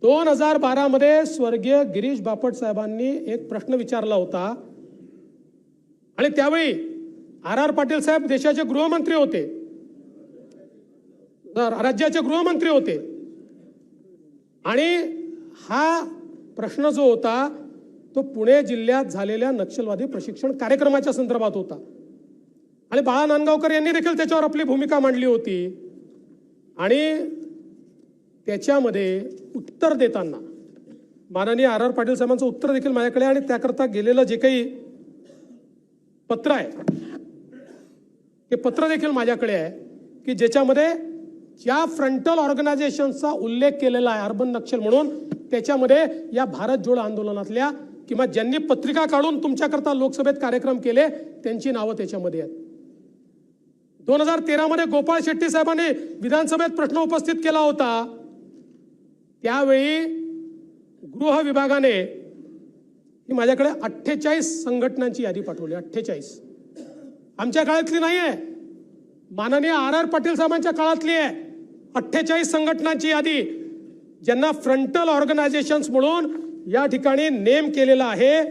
A: 2012 मध्ये स्वर्गीय गिरीश बापट साहेबांनी एक प्रश्न विचारला होता आणि त्यावेळी RR पाटील साहेब देशाचे गृहमंत्री होते, राज्याचे गृहमंत्री होते. आणि हा प्रश्न जो होता तो पुणे जिल्ह्यात झालेल्या नक्षलवादी प्रशिक्षण कार्यक्रमाच्या संदर्भात होता. आणि बाळा नांदगावकर यांनी देखील त्याच्यावर आपली भूमिका मांडली होती. आणि त्याच्यामध्ये उत्तर देताना माननीय RR पाटील साहेबांचं उत्तर देखील माझ्याकडे, आणि त्याकरता गेलेलं जे काही पत्र आहे ते पत्र देखील माझ्याकडे आहे, की ज्याच्यामध्ये ज्या फ्रंटल ऑर्गनायझेशनचा उल्लेख केलेला आहे अर्बन नक्षल म्हणून, त्याच्यामध्ये या भारत जोडो आंदोलनातल्या किंवा ज्यांनी पत्रिका काढून तुमच्याकरता लोकसभेत कार्यक्रम केले त्यांची नावं त्याच्यामध्ये आहेत. 2013 मध्ये गोपाळ शेट्टी साहेबांनी विधानसभेत प्रश्न उपस्थित केला होता। त्यावेळी गृह विभागाने ही माझ्याकडे 48 संघटनांची यादी पाठवली। 48 आमच्या काळातली नाही आहे, माननीय RR पाटील साहेबांच्या काळातली आहे। 48 संघटनांची यादी ज्यांना फ्रंटल ऑर्गनायझेशन्स म्हणून या ठिकाणी नेम केलेला आहे।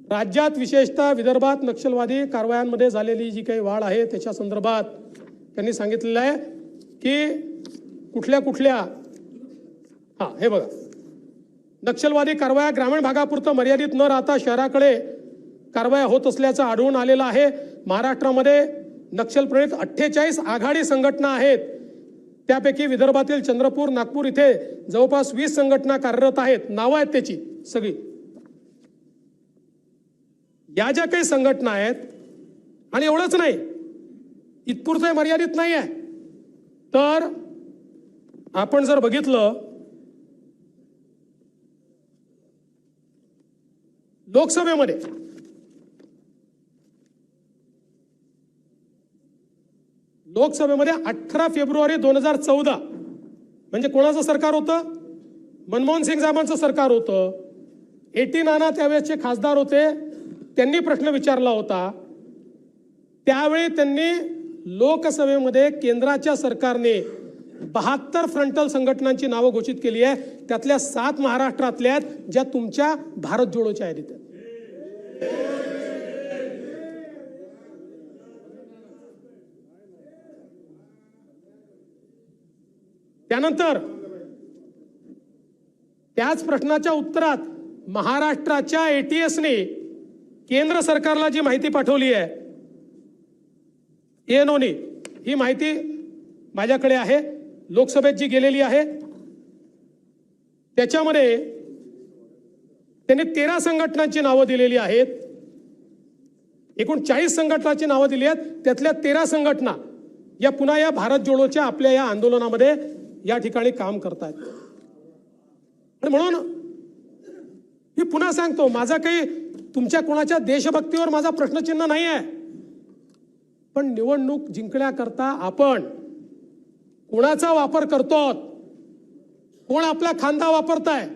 A: राज्यात विशेषतः विदर्भात नक्षलवादी कारवायांमध्ये झालेली जी काही वाढ आहे त्याच्या संदर्भात त्यांनी सांगितलेलं आहे की कुठल्या हे बघा, नक्षलवादी कारवाया ग्रामीण भागापुरतं मर्यादित न राहता शहराकडे कारवाया होत असल्याचं आढळून आलेलं आहे। महाराष्ट्रामध्ये नक्षलप्रणित 48 आघाडी संघटना आहेत, त्यापैकी विदर्भातील चंद्रपूर, नागपूर इथे जवळपास 20 संघटना कार्यरत आहेत। नावं आहेत त्याची सगळी। या ज्या काही संघटना आहेत, आणि एवढंच नाही, इथपुरतं मर्यादित नाही आहे, तर आपण जर बघितलं लोकसभेमध्ये लोकसभेमध्ये 18 फेब्रुवारी 2014 म्हणजे कोणाचं सरकार होतं? मनमोहन सिंग साहेबांचं सरकार होतं। 18 नाना त्यावेळेसचे खासदार होते, त्यांनी प्रश्न विचारला होता। त्यावेळी त्यांनी लोकसभेमध्ये केंद्राच्या सरकारने 72 फ्रंटल संघटनांची नावं घोषित केली आहे, त्यातल्या 7 महाराष्ट्रातल्या आहेत, ज्या तुमच्या भारत जोडोच्या यादीत आहेत। त्यानंतर त्याच प्रश्नाच्या उत्तरात महाराष्ट्राच्या ATSने केंद्र सरकारला जी माहिती पाठवली आहे, ENOने, ही माहिती माझ्याकडे आहे, लोकसभेत जी गेलेली आहे। त्याच्यामध्ये त्यांनी 13 संघटनांची नावं दिलेली आहेत। एकूण 40 संघटनांची नावं दिली आहेत, त्यातल्या 13 संघटना या पुन्हा या भारत जोडोच्या आपल्या या आंदोलनामध्ये या ठिकाणी काम करतात। आणि म्हणून मी पुन्हा सांगतो, माझा काही तुमच्या कोणाच्या देशभक्तीवर माझा प्रश्नचिन्ह नाही आहे, पण निवडणूक जिंकण्याकरता आपण कोणाचा वापर करतो, कोण आपला खांदा वापरताय,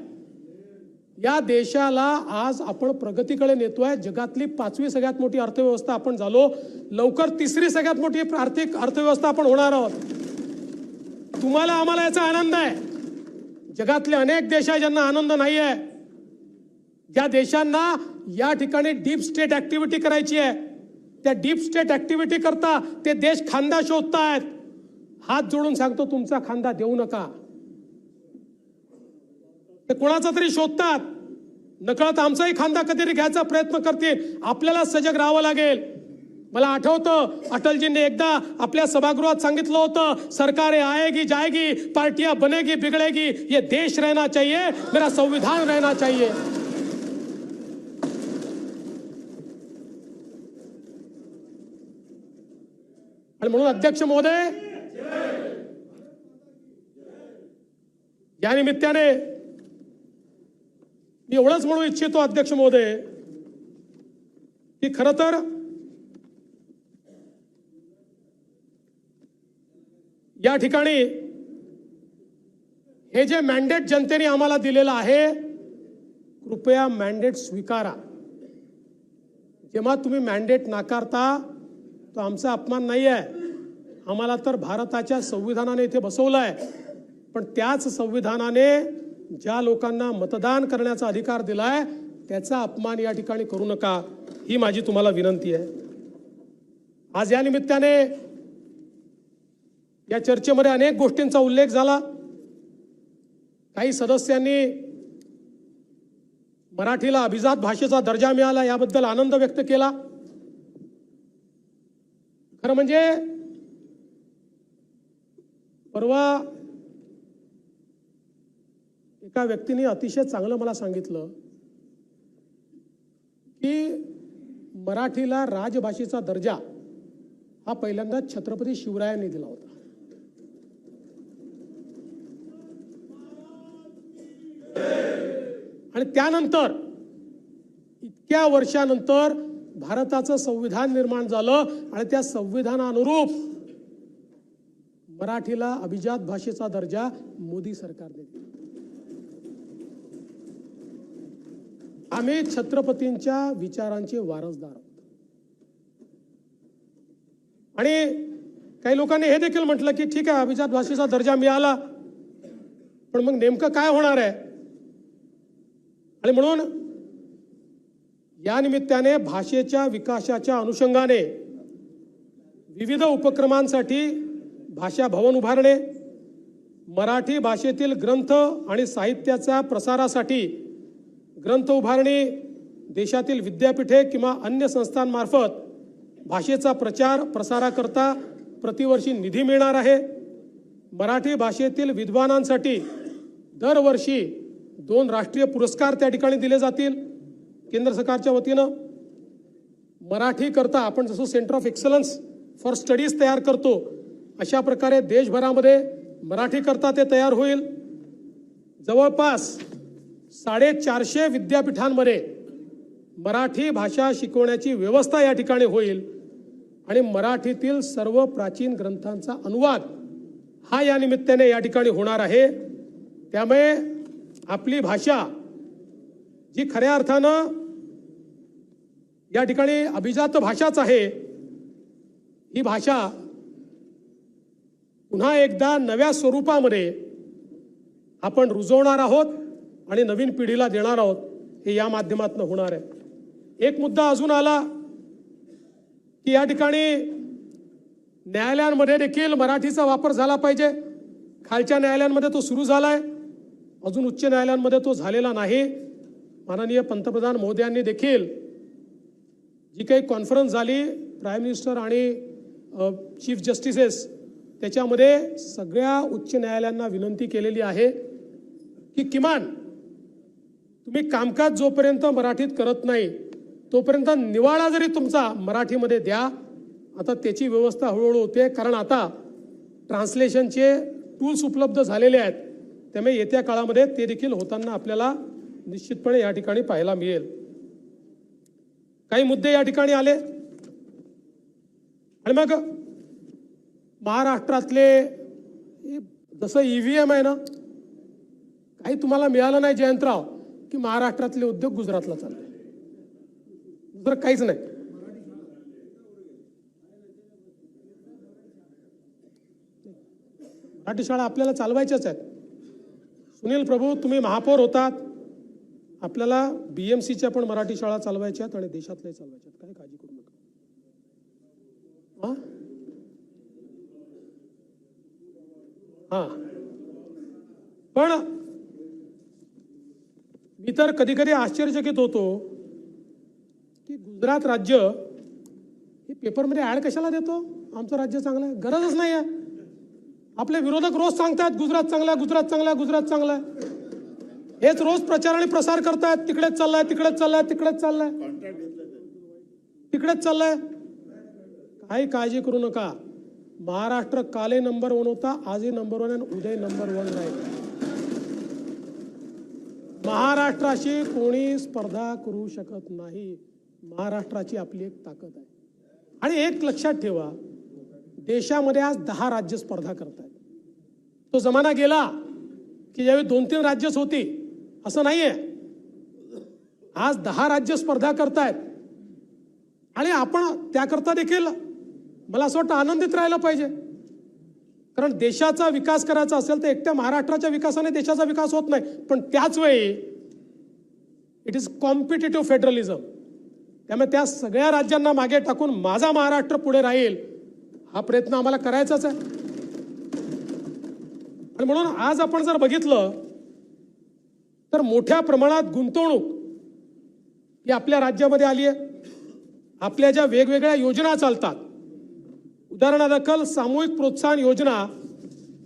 A: या देशाला आज आपण प्रगतीकडे नेतोय। जगातली 5वी सगळ्यात मोठी अर्थव्यवस्था आपण झालो, लवकर 3री सगळ्यात मोठी आर्थिक अर्थव्यवस्था आपण होणार आहोत। तुम्हाला आम्हाला याचा आनंद आहे। जगातले अनेक देश आहेत ज्यांना आनंद नाही आहे, ज्या देशांना या ठिकाणी डीप स्टेट ऍक्टिव्हिटी करायची आहे, त्या डीप स्टेट ऍक्टिव्हिटी करता ते देश खांदा शोधतायत। हात जोडून सांगतो, तुमचा खांदा देऊ नका। ते कोणाचा तरी शोधतात, नकळत आमचाही खांदा कधीतरी घ्यायचा प्रयत्न करतील। आपल्याला सजग राहावं लागेल। मला आठवतं, अटलजींनी एकदा आपल्या सभागृहात सांगितलं होतं, सरकारें आएगी जाएगी, पार्टियां बनेगी बिगड़ेगी, ये देश रहना चाहिए, मेरा संविधान रहना चाहिए। आणि म्हणून अध्यक्ष महोदय, या निमित्ताने मी एवढंच म्हणू इच्छितो अध्यक्ष महोदय की खरं तर या ठिकाणी हे जे मॅन्डेट जनतेने आम्हाला दिलेलं आहे, कृपया मॅन्डेट स्वीकारा। जेव्हा तुम्ही मॅन्डेट नाकारता तो आमचा अपमान नाही आहे। आम्हाला तर भारताच्या संविधानाने इथे बसवलंय, पण त्याच संविधानाने ज्या लोकांना मतदान करण्याचा अधिकार दिलाय त्याचा अपमान या ठिकाणी करू नका, ही माझी तुम्हाला विनंती आहे। आज या निमित्ताने या चर्चेमध्ये अनेक गोष्टींचा उल्लेख झाला। काही सदस्यांनी मराठीला अभिजात भाषेचा दर्जा मिळाला याबद्दल आनंद व्यक्त केला। खरं म्हणजे परवा एका व्यक्तीने अतिशय चांगलं मला सांगितलं की मराठीला राजभाषेचा दर्जा हा पहिल्यांदा छत्रपती शिवरायांनी दिला होता। आणि त्यानंतर इतक्या वर्षानंतर भारताचं संविधान निर्माण झालं आणि त्या संविधानानुरूप मराठीला अभिजात भाषेचा दर्जा मोदी सरकारने दिला। आम्ही छत्रपतींच्या विचारांचे वारसदार आहोत। आणि काही लोकांनी हे देखील म्हटलं की ठीक आहे, अभिजात भाषेचा दर्जा मिळाला, पण मग नेमकं काय होणार आहे? आणि म्हणून या निमित्ताने भाषेच्या विकासाच्या अनुषंगाने विविध उपक्रमांसाठी भाषा भवन उभारणे, मराठी भाषेतील ग्रंथ आणि साहित्याच्या प्रसारासाठी ग्रंथ उभारणी, देशातील विद्यापीठे किंवा अन्य संस्थांमार्फत भाषेचा प्रचार प्रसाराकरता प्रतिवर्षी निधी मिळणार आहे। मराठी भाषेतील विद्वानांसाठी दरवर्षी 2 राष्ट्रीय पुरस्कार त्या ठिकाणी दिले जातील केंद्र सरकारच्या वतीनं। मराठी करता आपण जसं centre of excellence for studies तयार करतो, अशा प्रकारे देशभरामध्ये मराठी करता ते तयार होईल। जवळपास 450 विद्यापीठांमध्ये मराठी भाषा शिकवण्याची व्यवस्था या ठिकाणी होईल आणि मराठीतील सर्व प्राचीन ग्रंथांचा अनुवाद हा या निमित्ताने या ठिकाणी होणार आहे। त्यामुळे आपली भाषा जी खऱ्या अर्थानं या ठिकाणी अभिजात भाषाच आहे, ही भाषा पुन्हा एकदा नव्या स्वरूपामध्ये आपण रुजवणार आहोत आणि नवीन पिढीला देणार आहोत, हे या माध्यमातून होणार आहे। एक मुद्दा अजून आला की या ठिकाणी न्यायालयांमध्ये देखील मराठीचा वापर झाला पाहिजे। खालच्या न्यायालयांमध्ये तो सुरू झालाय, अजून उच्च न्यायालयांमध्ये तो झालेला नाही। माननीय पंतप्रधान महोदयांनी देखील जी काही कॉन्फरन्स झाली प्राईम मिनिस्टर आणि चीफ जस्टिसेस, त्याच्यामध्ये सगळ्या उच्च न्यायालयांना विनंती केलेली आहे की किमान तुम्ही कामकाज जोपर्यंत मराठीत करत नाही तोपर्यंत निवाडा जरी तुमचा मराठीमध्ये द्या। आता त्याची व्यवस्था हळूहळू होते, कारण आता ट्रान्सलेशनचे टूल्स उपलब्ध झालेले आहेत, त्यामुळे येत्या काळामध्ये ते देखील होताना आपल्याला निश्चितपणे या ठिकाणी पाहायला मिळेल। काही मुद्दे या ठिकाणी आले आणि मग महाराष्ट्रातले जसं EVM आहे ना, काही तुम्हाला मिळालं नाही जयंतराव की महाराष्ट्रातले उद्योग गुजरातला चालले, दुसरं काहीच नाही। मराठी शाळा आपल्याला चालवायच्याच आहेत। सुनील प्रभू, तुम्ही महापौर होतात, आपल्याला BMCच्या पण मराठी शाळा चालवायच्या आहेत आणि देशातल्या चालवायच्या आहेत, काही काळजी करू नका। पण मी तर कधी कधी आश्चर्यचकित होतो की गुजरात राज्य हे पेपरमध्ये ऍड कशाला देतो, आमचं राज्य चांगलं आहे, गरजच नाही आहे। आपले विरोधक रोज सांगतात गुजरात चांगला आहे, गुजरात चांगला आहे, गुजरात चांगला आहे, हेच रोज प्रचार आणि प्रसार करतायत, तिकडेच चाललाय, तिकडेच चाललाय, तिकडेच चाललाय, तिकडेच चाललाय। काही काळजी करू नका, महाराष्ट्र कालही नंबर 1 होता, आजही नंबर 1 आणि उद्या नंबर 1 राहील। महाराष्ट्राशी कोणी स्पर्धा करू शकत नाही, महाराष्ट्राची आपली एक ताकद आहे। आणि एक लक्षात ठेवा, देशामध्ये आज 10 राज्य स्पर्धा करतायत। तो जमाना गेला की ज्यावेळी 2-3 राज्यच होती, असं नाहीये। आज 10 राज्य स्पर्धा करतायत आणि आपण त्याकरता देखील मला असं वाटतं आनंदित राहायला पाहिजे, कारण देशाचा विकास करायचा असेल तर एकट्या महाराष्ट्राच्या विकासाने देशाचा विकास होत नाही, पण त्याच वेळी इट इज कॉम्पिटिटिव्ह फेडरलिझम। त्यामुळे त्या सगळ्या राज्यांना मागे टाकून माझा महाराष्ट्र पुढे राहील, हा प्रयत्न आम्हाला करायचाच आहे। आणि म्हणून आज आपण जर बघितलं तर मोठ्या प्रमाणात गुंतवणूक ही आपल्या राज्यामध्ये आली आहे। आपल्या ज्या वेगवेगळ्या योजना चालतात, उदाहरणादाखल सामूहिक प्रोत्साहन योजना,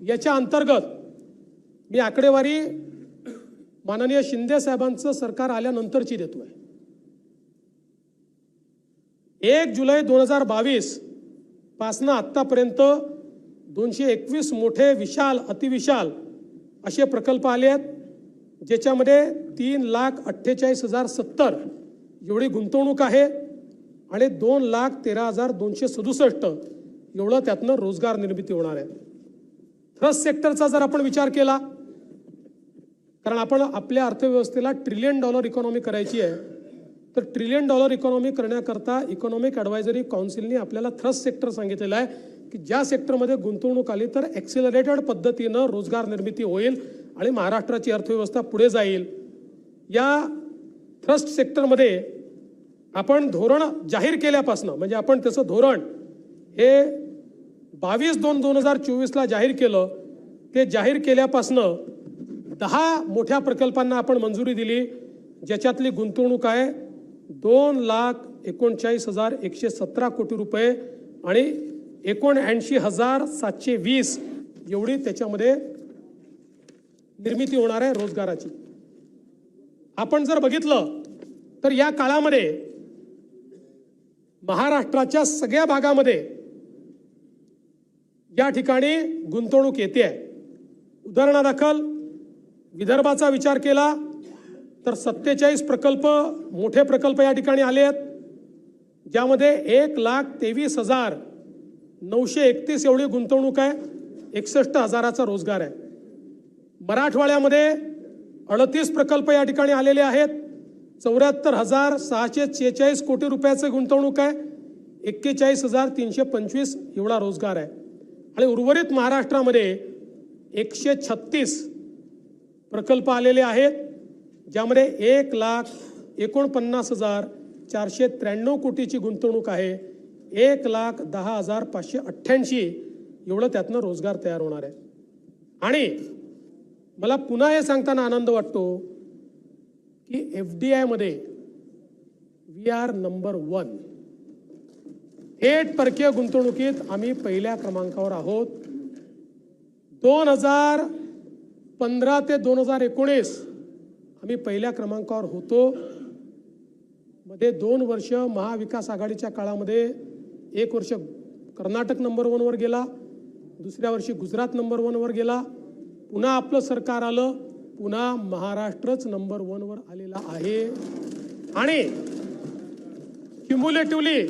A: याच्या अंतर्गत मी आकडेवारी माननीय शिंदे साहेबांचं सरकार आल्यानंतरची देतोय। 1 जुलै 2022 पासून आतापर्यंत 221 मोठे विशाल अतिविशाल असे प्रकल्प आले आहेत, ज्याच्यामध्ये 3,48,070 एवढी गुंतवणूक आहे। आणि 2,13,267 एवढं त्यातनं रोजगार निर्मिती होणार आहे. थ्रस्ट सेक्टरचा जर आपण विचार केला, कारण आपण आपल्या अर्थव्यवस्थेला $1 ट्रिलियन इकॉनॉमी करायची आहे, तर $1 ट्रिलियन इकॉनॉमी करण्याकरता इकॉनॉमिक ॲडवायझरी काउन्सिलने आपल्याला थ्रस्ट सेक्टर सांगितलेलं आहे की ज्या सेक्टरमध्ये गुंतवणूक आली तर ॲक्सिलरेटेड पद्धतीनं रोजगार निर्मिती होईल आणि महाराष्ट्राची अर्थव्यवस्था पुढे जाईल. या थ्रस्ट सेक्टरमध्ये आपण धोरण जाहीर केल्यापासून, म्हणजे आपण त्याचं धोरण हे 22/2/2024ला जाहीर केलं. ते जाहीर केल्यापासनं 10 मोठ्या प्रकल्पांना आपण मंजुरी दिली, ज्याच्यातली गुंतवणूक आहे 2,39,117 कोटी रुपये आणि 79,720 एवढी त्याच्यामध्ये निर्मिती होणार आहे रोजगाराची. आपण जर बघितलं तर या काळामध्ये महाराष्ट्राच्या सगळ्या भागामध्ये या ठिकाणी गुंतवणूक येते आहे. उदाहरणादाखल विदर्भाचा विचार केला तर 47 प्रकल्प, मोठे प्रकल्प या ठिकाणी आले आहेत, ज्यामध्ये 1,23,931 एवढी गुंतवणूक आहे, 61,000चा रोजगार आहे. मराठवाड्यामध्ये 38 प्रकल्प या ठिकाणी आलेले आहेत, 74,646 कोटी रुपयाचं गुंतवणूक आहे, 41,325 एवढा रोजगार आहे. आणि उर्वरित महाराष्ट्रामध्ये 136 प्रकल्प आलेले आहेत, ज्यामध्ये 1,49,493 कोटीची गुंतवणूक आहे, 1,10,588 एवढं त्यातनं रोजगार तयार होणार आहे. आणि मला पुन्हा हे सांगताना आनंद वाटतो की FDI मध्ये वी आर नंबर 1. थेट परकीय गुंतवणुकीत आम्ही पहिल्या क्रमांकावर आहोत. 2015 ते 2019 आम्ही पहिल्या क्रमांकावर होतो. मध्ये 2 वर्ष महाविकास आघाडीच्या काळामध्ये 1 वर्ष कर्नाटक नंबर 1 वर गेला, दुसऱ्या वर्षी गुजरात नंबर 1 वर गेला, पुन्हा आपलं सरकार आलं, पुन्हा महाराष्ट्रच नंबर 1 वर आलेला आहे. आणि क्युम्युलेटिव्हली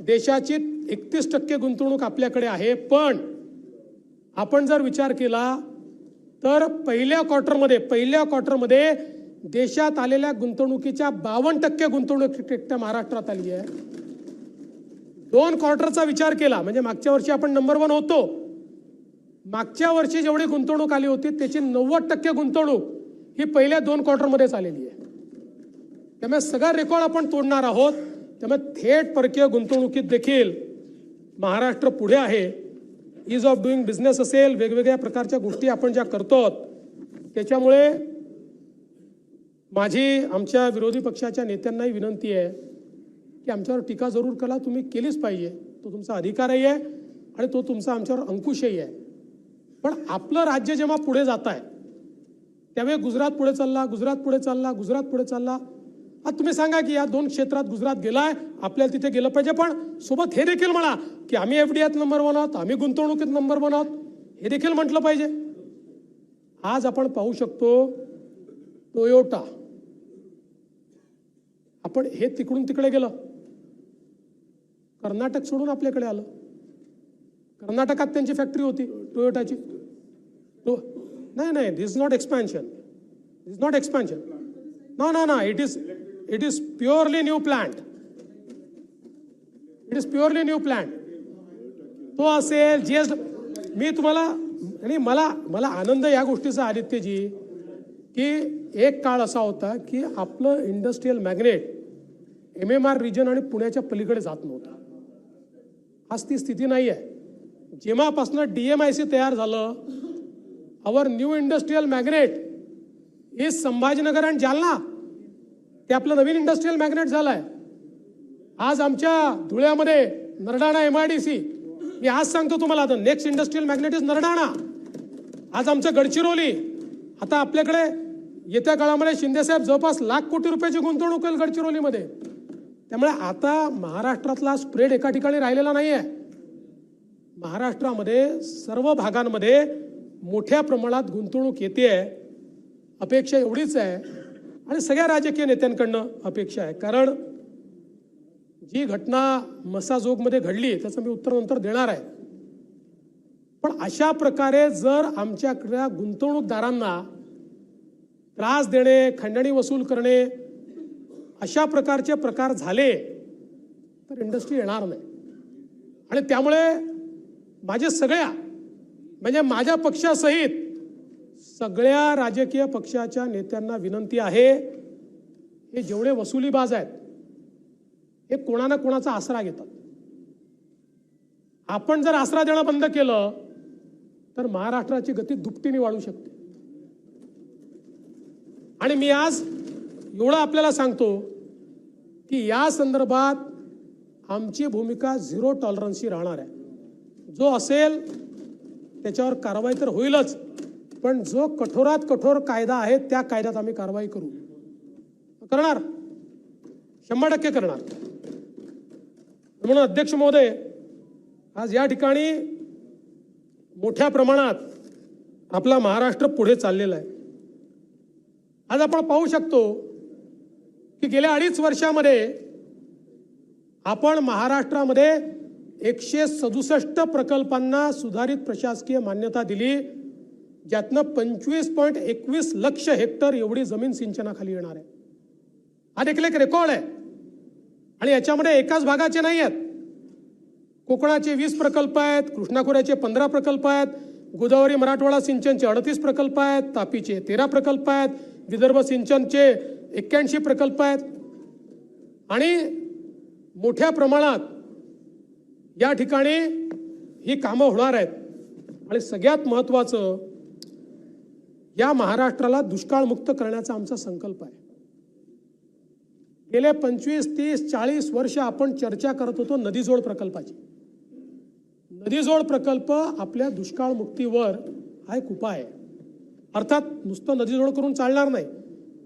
A: देशाची 31% गुंतवणूक आपल्याकडे आहे. पण आपण जर विचार केला तर पहिल्या क्वार्टरमध्ये देशात आलेल्या गुंतवणुकीच्या 52% गुंतवणूक महाराष्ट्रात आली आहे. 2 क्वार्टरचा विचार केला म्हणजे मागच्या वर्षी आपण नंबर 1 होतो, मागच्या वर्षी जेवढी गुंतवणूक आली होती त्याची 90% गुंतवणूक ही पहिल्या 2 क्वार्टरमध्येच आलेली आहे. त्यामुळे सगळा रेकॉर्ड आपण तोडणार आहोत. त्यामुळे थेट परकीय गुंतवणुकीत देखील महाराष्ट्र पुढे आहे. ईज ऑफ डुईंग बिझनेस असेल, वेगवेगळ्या प्रकारच्या गोष्टी आपण ज्या करतो, त्याच्यामुळे माझी आमच्या विरोधी पक्षाच्या नेत्यांनाही विनंती आहे की आमच्यावर टीका जरूर करा, तुम्ही केलीच पाहिजे, तो तुमचा अधिकारही आहे आणि तो तुमचा आमच्यावर अंकुशही आहे. पण आपलं राज्य जेव्हा पुढे जात आहे त्यावेळी गुजरात पुढे चालला, गुजरात पुढे चालला, गुजरात पुढे चालला. आता तुम्ही सांगा की या 2 क्षेत्रात गुजरात गेलाय, आपल्याला तिथे गेलं पाहिजे, पण सोबत हे देखील म्हणा की आम्ही FDIत नंबर 1 आहोत, आम्ही गुंतवणुकीत नंबर 1 आहोत, हे देखील म्हटलं पाहिजे. आज आपण पाहू शकतो टोयोटा, आपण हे तिकडून तिकडे गेलं, कर्नाटक सोडून आपल्याकडे आलं. कर्नाटकात त्यांची फॅक्टरी होती टोयोटाची. नाही, this is not expansion, No, it is purely new plant. तो असेल मी तुम्हाला, आणि मला आनंद या गोष्टीचा आदित्यजी की एक काळ असा होता की आपलं इंडस्ट्रियल मॅग्नेट MMR रिजन आणि पुण्याच्या पलीकडे जात नव्हतं. आज ती स्थिती नाही आहे. जेव्हापासून DMIC तयार झालं, our new industrial magnet is Sambhajinagar आणि जालना. ते आपलं नवीन इंडस्ट्रियल मॅग्नेट झालंय. आज आमच्या धुळ्यामध्ये नरडाणा MIDC, मी आज सांगतो तुम्हाला, the next industrial magnet is Nardana. आज आमचं गडचिरोली, आता आपल्याकडे येत्या काळामध्ये शिंदेसाहेब जवळपास लाख कोटी रुपयाची गुंतवणूक होईल गडचिरोलीमध्ये. त्यामुळे आता महाराष्ट्रातला स्प्रेड एका ठिकाणी राहिलेला नाही आहे. महाराष्ट्रामध्ये सर्व भागांमध्ये मोठ्या प्रमाणात गुंतवणूक येते आहे. अपेक्षा एवढीच आहे आणि सगळ्या राजकीय नेत्यांकडनं अपेक्षा आहे. कारण जी घटना मसाजोगमध्ये घडली त्याचं मी उत्तर नंतर देणार आहे, पण अशा प्रकारे जर आमच्याकडे गुंतवणूकदारांना त्रास देणे, खंडणी वसूल करणे अशा प्रकारचे प्रकार झाले तर इंडस्ट्री येणार नाही. आणि त्यामुळे माझे सगळ्या म्हणजे माझ्या पक्षासहित सगळ्या राजकीय पक्षाच्या नेत्यांना विनंती आहे, हे जेवढे वसुलीबाज आहेत हे कोणा ना कोणाचा आसरा घेतात. आपण जर आसरा देणं बंद केलं तर महाराष्ट्राची गती दुपटीने वाढू शकते. आणि मी आज एवढं आपल्याला सांगतो की या संदर्भात आमची भूमिका झिरो टॉलरन्सची राहणार आहे. जो असेल त्याच्यावर कारवाई तर होईलच, पण जो कठोरात कठोर कायदा आहे त्या कायद्यात आम्ही कारवाई करणार, 100% करणार. म्हणून अध्यक्ष महोदय, आज या ठिकाणी मोठ्या प्रमाणात आपला महाराष्ट्र पुढे चाललेला आहे. आज आपण पाहू शकतो की गेल्या 2.5 वर्षामध्ये आपण महाराष्ट्रामध्ये 167 प्रकल्पांना सुधारित प्रशासकीय मान्यता दिली, ज्यातनं 25.21 लक्ष हेक्टर एवढी जमीन सिंचनाखाली येणार आहे. हा देखील एक रेकॉर्ड आहे. आणि याच्यामध्ये एकाच भागाचे नाही आहेत. कोकणाचे 20 प्रकल्प आहेत, कृष्णा खोऱ्याचे 15 प्रकल्प आहेत, गोदावरी मराठवाडा सिंचनचे 38 प्रकल्प आहेत, तापीचे 13 प्रकल्प आहेत, विदर्भ सिंचनचे 81 प्रकल्प आहेत. आणि मोठ्या प्रमाणात या ठिकाणी ही कामं होणार आहेत. आणि सगळ्यात महत्त्वाचं, या महाराष्ट्राला दुष्काळमुक्त करण्याचा आमचा संकल्प आहे. गेले 25, 30, 40 वर्ष आपण चर्चा करत होतो नदीजोड प्रकल्पाची. नदीजोड प्रकल्प आपल्या दुष्काळमुक्तीवर हा एक उपाय आहे. अर्थात नुसतं नदीजोड करून चालणार नाही,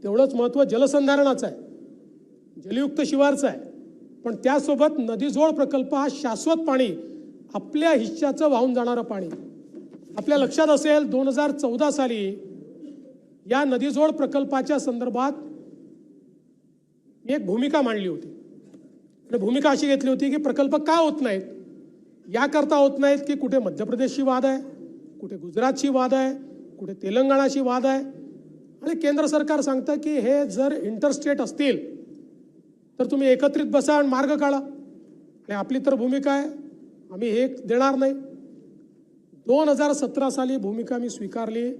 A: तेवढंच महत्त्व जलसंधारणाचं आहे, जलयुक्त शिवारचं आहे. पण त्यासोबत नदीजोड प्रकल्प हा शाश्वत पाणी, आपल्या हिश्श्याचं वाहून जाणारं पाणी. आपल्या लक्षात असेल 2014 साली या नदीजोड प्रकल्पाच्या संदर्भात मी एक भूमिका मांडली होती. आणि भूमिका अशी घेतली होती की प्रकल्प का होत नाहीत, याकरता होत नाहीत की कुठे मध्य प्रदेशशी वाद आहे, कुठे गुजरातशी वाद आहे, कुठे तेलंगणाशी वाद आहे. आणि केंद्र सरकार सांगतं की हे जर इंटरस्टेट असतील तर तुम्ही एकत्रित बसा आणि मार्ग काढा. आणि आपली तर भूमिका आहे, आम्ही हे देणार नाही. 2017 साली भूमिका मी स्वीकारली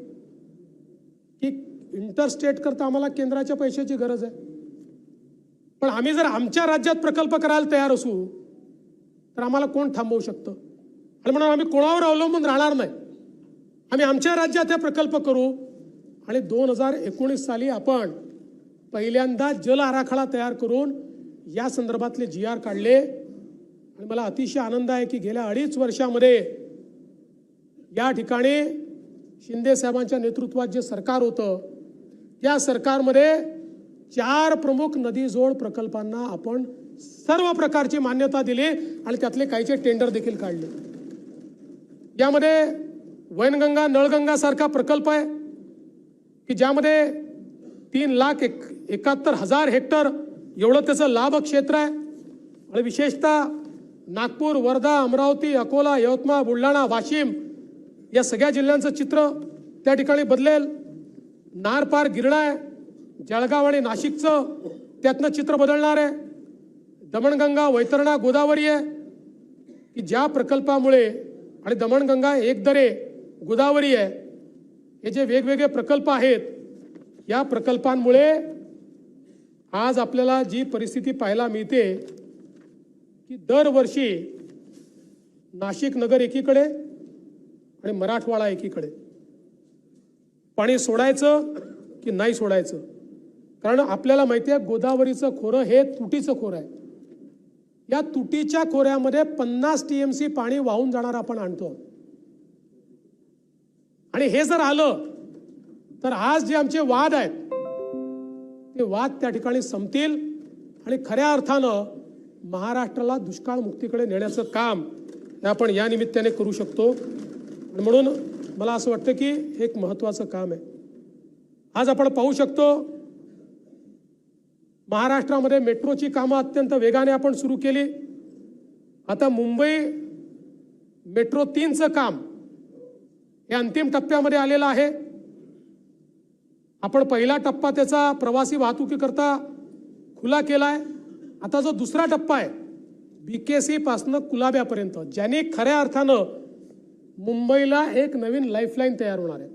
A: की इंटरस्टेट करता आम्हाला केंद्राच्या पैशाची गरज आहे, पण आम्ही जर आमच्या राज्यात प्रकल्प करायला तयार असू तर आम्हाला कोण थांबवू शकतं. आणि म्हणून आम्ही कोणावर अवलंबून राहणार नाही, आम्ही आमच्या राज्यात हे प्रकल्प करू. आणि 2019 साली आपण पहिल्यांदा जल आराखडा तयार करून या संदर्भातले GR काढले. आणि मला अतिशय आनंद आहे की गेल्या 2.5 वर्षामध्ये या ठिकाणी शिंदे साहेबांच्या नेतृत्वात जे सरकार होतं त्या सरकारमध्ये 4 प्रमुख नदीजोड प्रकल्पांना आपण सर्व प्रकारची मान्यता दिली आणि त्यातले काहीचे टेंडर देखील काढले. यामध्ये वैनगंगा नळगंगा सारखा प्रकल्प आहे की ज्यामध्ये 3,71,000 हेक्टर एवढं त्याचं लाभ क्षेत्र आहे. आणि विशेषतः नागपूर, वर्धा, अमरावती, अकोला, यवतमाळ, बुलढाणा, वाशिम या सगळ्या जिल्ह्यांचं चित्र त्या ठिकाणी बदलेल. नारपार गिरणा आहे, जळगाव आणि नाशिकचं त्यातनं चित्र बदलणार आहे. दमणगंगा, वैतरणा, गोदावरी आहे की ज्या प्रकल्पामुळे, आणि दमणगंगा, एकदरे, गोदावरी आहे, हे जे वेगवेगळे प्रकल्प आहेत या प्रकल्पांमुळे आज आपल्याला जी परिस्थिती पाहायला मिळते की दरवर्षी नाशिक नगर एकीकडे आणि मराठवाडा एकीकडे पाणी सोडायचं की नाही सोडायचं. कारण आपल्याला माहिती आहे गोदावरीचं खोरं हे तुटीचं खोरं आहे. या तुटीच्या खोऱ्यामध्ये 50 TMC पाणी वाहून जाणार आपण आणतो. आणि हे जर आलं तर आज जे आमचे वाद आहेत ते वाद त्या ठिकाणी संपतील आणि खऱ्या अर्थानं महाराष्ट्राला दुष्काळ मुक्तीकडे नेण्याचं काम आपण या निमित्ताने करू शकतो. आणि म्हणून मला असं वाटतं की हे एक महत्त्वाचं काम आहे. आज आपण पाहू शकतो महाराष्ट्रामध्ये मेट्रोची कामं अत्यंत वेगाने आपण सुरू केली। आता मुंबई मेट्रो 3चं काम हे अंतिम टप्प्यामध्ये आलेलं आहे। आपण पहिला टप्पा त्याचा प्रवासी वाहतुकीकरता खुला केलाय। आता जो दुसरा टप्पा आहे BKC पासून कुलाब्यापर्यंत, ज्याने खऱ्या अर्थानं मुंबईला एक नवीन लाईफलाईन तयार होणार आहे।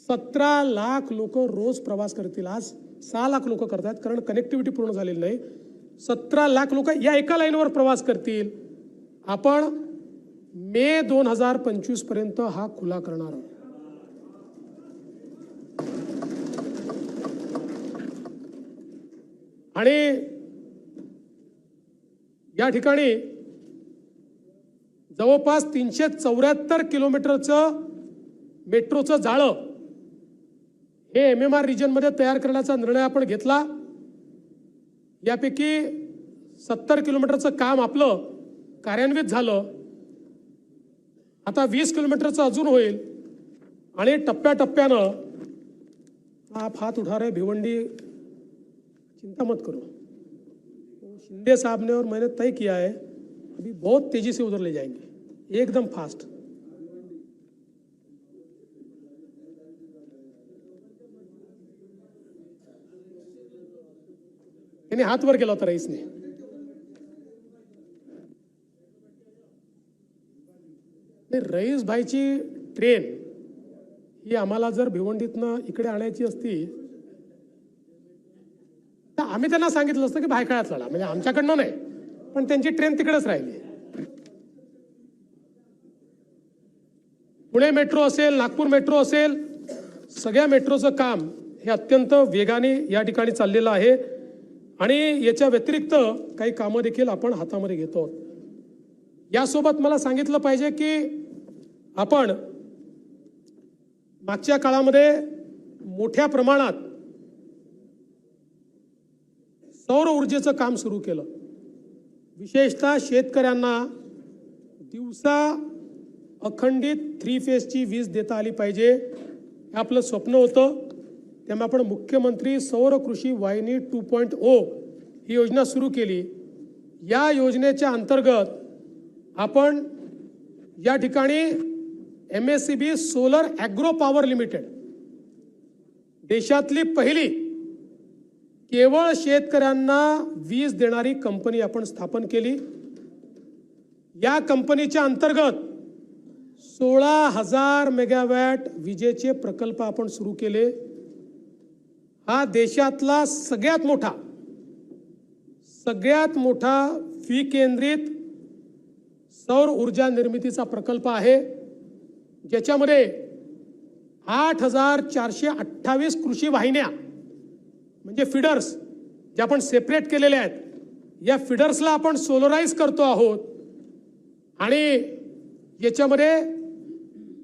A: 17 लाख लोक रोज प्रवास करतील। आज 6 लाख लोक करतात कारण कनेक्टिव्हिटी पूर्ण झालेली नाही। 17 लाख लोक या एका लाईनवर प्रवास करतील। आपण मे 2025 पर्यंत हा खुला करणार आहोत। आणि या ठिकाणी जवळपास 374 किलोमीटरचं मेट्रोचं जाळं हे MMR रिजनमध्ये तयार करण्याचा निर्णय आपण घेतला। यापैकी 70 किलोमीटरचं काम आपलं कार्यान्वित झालं। आता 20 किलोमीटरचं अजून होईल आणि टप्प्याटप्प्यानं आप हाथ उठा रहे भिवंडी, चिंता मत करो। शिंदे साहब ने और मैंने तय किया है अभी बहुत तेजी से उधर ले जाएंगे, एकदम फास्ट। यानी हाथ वर केला होता रईसने। रईस भाईची ट्रेन ही आम्हाला जर भिवंडीतनं इकडे आणायची असती तर आम्ही त्यांना सांगितलं असतं की भायखळ्यात लढा, म्हणजे आमच्याकडनं नाही, पण त्यांची ट्रेन तिकडेच राहिली। पुणे मेट्रो असेल, नागपूर मेट्रो असेल, सगळ्या मेट्रोचं काम हे अत्यंत वेगाने या ठिकाणी चाललेलं आहे। आणि याच्या व्यतिरिक्त काही कामं देखील आपण हातामध्ये घेतो। यासोबत मला सांगितलं पाहिजे की आपण मागच्या काळामध्ये मोठ्या प्रमाणात सौर ऊर्जेचं काम सुरू केलं। विशेषतः शेतकऱ्यांना दिवसा अखंडित 3 फेजची वीज देता आली पाहिजे, हे आपलं स्वप्न होतं। त्यामुळे आपण मुख्यमंत्री सौर कृषी वाहिनी 2.0 ही योजना सुरू केली। या योजनेच्या अंतर्गत आपण या ठिकाणी MSCB solar agro power limited, देशातली पहिली केवळ शेतकऱ्यांना वीज देणारी कंपनी आपण स्थापन केली। या कंपनीच्या अंतर्गत 16,000 मेगावॅट विजेचे प्रकल्प आपण सुरू केले। हा देशातला सगळ्यात मोठा विकेंद्रित सौर ऊर्जा निर्मितीचा प्रकल्प आहे, ज्याच्यामध्ये 8,428 कृषी वाहिन्या म्हणजे फीडर्स जे आपण सेपरेट केलेले आहेत, या फीडर्सला आपण सोलराइज करतो आहोत। आणि याच्यामध्ये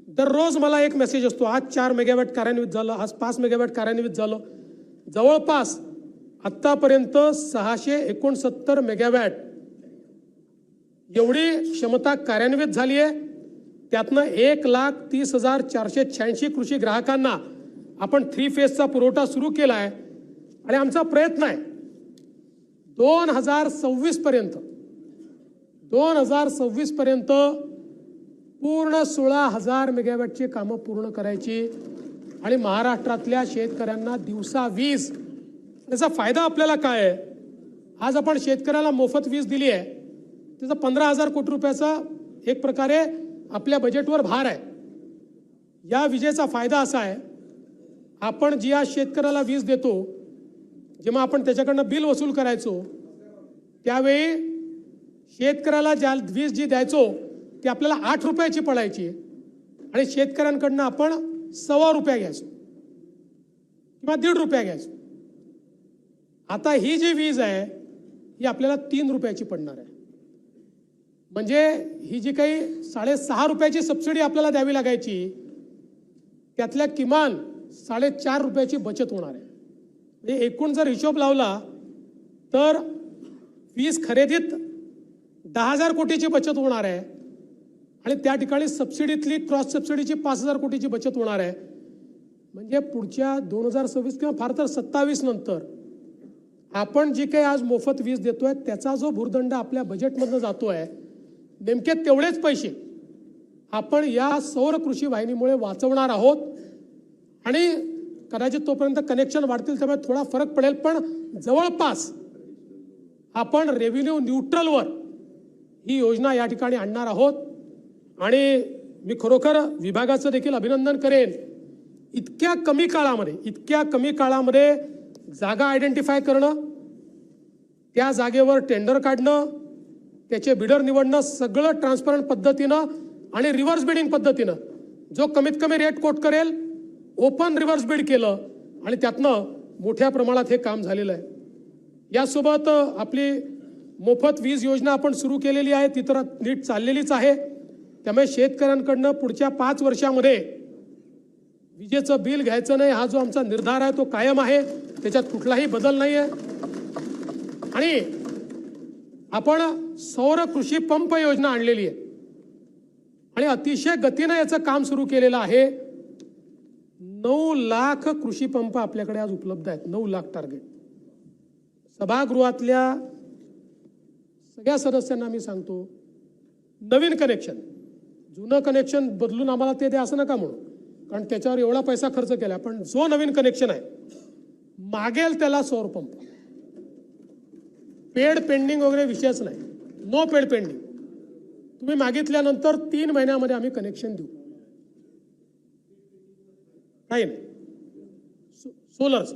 A: दररोज मला एक मेसेज असतो, आज 4 मेगावॅट कार्यान्वित झालं, आज 5 मेगावॅट कार्यान्वित झालं। जवळपास आत्तापर्यंत 669 मेगावॅट एवढी क्षमता कार्यान्वित झाली आहे। त्यातनं 1,30,486 कृषी ग्राहकांना आपण 3 फेजचा पुरवठा सुरू केला आहे। आणि आमचा प्रयत्न आहे 2026 पर्यंत पूर्ण 16,000 मेगावॅटची कामं पूर्ण करायची आणि महाराष्ट्रातल्या शेतकऱ्यांना दिवसा वीज। त्याचा फायदा आपल्याला काय आहे? आज आपण शेतकऱ्याला मोफत वीज दिली आहे, त्याचा 15,000 कोटी रुपयाचा एक प्रकारे आपल्या बजेटवर भार आहे। या विजेचा फायदा असा आहे, आपण ज्या शेतकऱ्याला वीज देतो, जेव्हा आपण त्याच्याकडनं बिल वसूल करायचो त्यावेळी शेतकऱ्याला ज्या वीज जी द्यायचो ती आपल्याला 8 रुपयाची पडायची आणि शेतकऱ्यांकडनं आपण ₹1.25 घ्यायचो किंवा ₹1.5 घ्यायचो। आता ही जी वीज आहे ही आपल्याला 3 रुपयाची पडणार आहे। म्हणजे ही जी काही 6.5 रुपयाची सबसिडी आपल्याला द्यावी लागायची त्यातल्या किमान 4.5 रुपयाची बचत होणार आहे। म्हणजे एकूण जर हिशोब लावला तर वीज खरेदीत 10,000 कोटीची बचत होणार आहे आणि त्या ठिकाणी सबसिडीतली क्रॉस सबसिडीची 5,000 कोटीची बचत होणार आहे। म्हणजे पुढच्या 2026 किंवा फार तर 27 नंतर आपण जी काही आज मोफत वीज देतोय त्याचा जो भुर्दंड आपल्या बजेटमधनं जातोय, नेमके तेवढेच पैसे आपण या सौर कृषी वाहिनीमुळे वाचवणार आहोत आणि कदाचित तोपर्यंत कनेक्शन वाढतील त्यामुळे थोडा फरक पडेल, पण जवळपास आपण रेव्हेन्यू न्यूट्रलवर ही योजना या ठिकाणी आणणार आहोत. आणि मी खरोखर विभागाचं देखील अभिनंदन करेन. इतक्या कमी काळामध्ये जागा आयडेंटिफाय करणं, त्या जागेवर टेंडर काढणं, त्याचे बिडर निवडणं, सगळं ट्रान्सपरंट पद्धतीनं आणि रिव्हर्स बिडिंग पद्धतीनं जो कमीत कमी रेट कोट करेल ओपन रिव्हर्स बिड केलं आणि त्यातनं मोठ्या प्रमाणात हे काम झालेलं आहे. यासोबत आपली मोफत वीज योजना आपण सुरू केलेली आहे, ती तर नीट चाललेलीच आहे. त्यामुळे शेतकऱ्यांकडनं पुढच्या 5 वर्षामध्ये विजेचं बिल घ्यायचं नाही हा जो आमचा निर्धार आहे तो कायम आहे, त्याच्यात कुठलाही बदल नाही आहे. आणि आपण सौर कृषी पंप योजना आणलेली आहे आणि अतिशय गतीनं याचं काम सुरू केलेलं आहे. 9 लाख कृषी पंप आपल्याकडे आज उपलब्ध आहेत. 9 लाख टार्गेट. सभागृहातल्या सगळ्या सदस्यांना मी सांगतो, नवीन कनेक्शन, जुनं कनेक्शन बदलून आम्हाला ते द्या असं नका म्हणू, कारण त्याच्यावर एवढा पैसा खर्च केला. पण जो नवीन कनेक्शन आहे मागेल त्याला सौर पंप, पेड पेंडिंग वगैरे विषयच नाही, नो पेड पेंडिंग. तुम्ही मागितल्यानंतर 3 महिन्यामध्ये आम्ही कनेक्शन देऊ, काही नाही. सोलरचं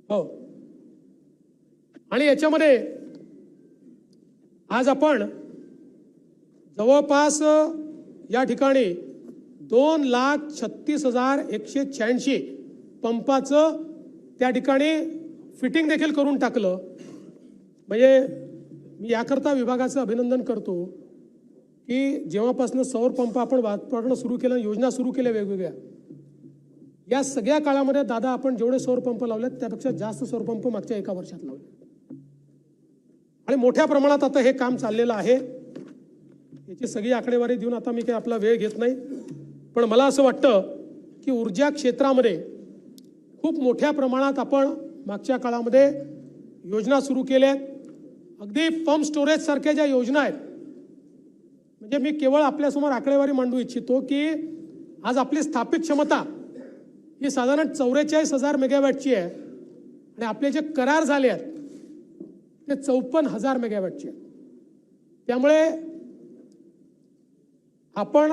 A: हो. आणि याच्यामध्ये आज आपण जवळपास या ठिकाणी 2,36,186 पंपाचं त्या ठिकाणी फिटिंग देखील करून टाकलं. म्हणजे मी याकरता विभागाचं अभिनंदन करतो की जेव्हापासून सौर पंप आपण वापरणं सुरू केलं, योजना सुरू केल्या वेगवेगळ्या, या सगळ्या काळामध्ये दादा आपण जेवढे सौर पंप लावलेत त्यापेक्षा जास्त सौर पंप मागच्या 1 वर्षात लावले आणि मोठ्या प्रमाणात आता हे काम चाललेलं आहे. याची सगळी आकडेवारी देऊन आता मी काही आपला वेळ घेत नाही, पण मला असं वाटतं की ऊर्जा क्षेत्रामध्ये खूप मोठ्या प्रमाणात आपण मागच्या काळामध्ये योजना सुरू केल्या. अगदी पंप स्टोरेज सारख्या ज्या योजना आहेत, म्हणजे मी केवळ आपल्यासमोर आकडेवारी मांडू इच्छितो की आज आपली स्थापित क्षमता ही साधारण 44,000 मेगावॅटची आहे आणि आपले जे करार झाले आहेत ते 54,000 मेगावॅटचे आहेत. त्यामुळे आपण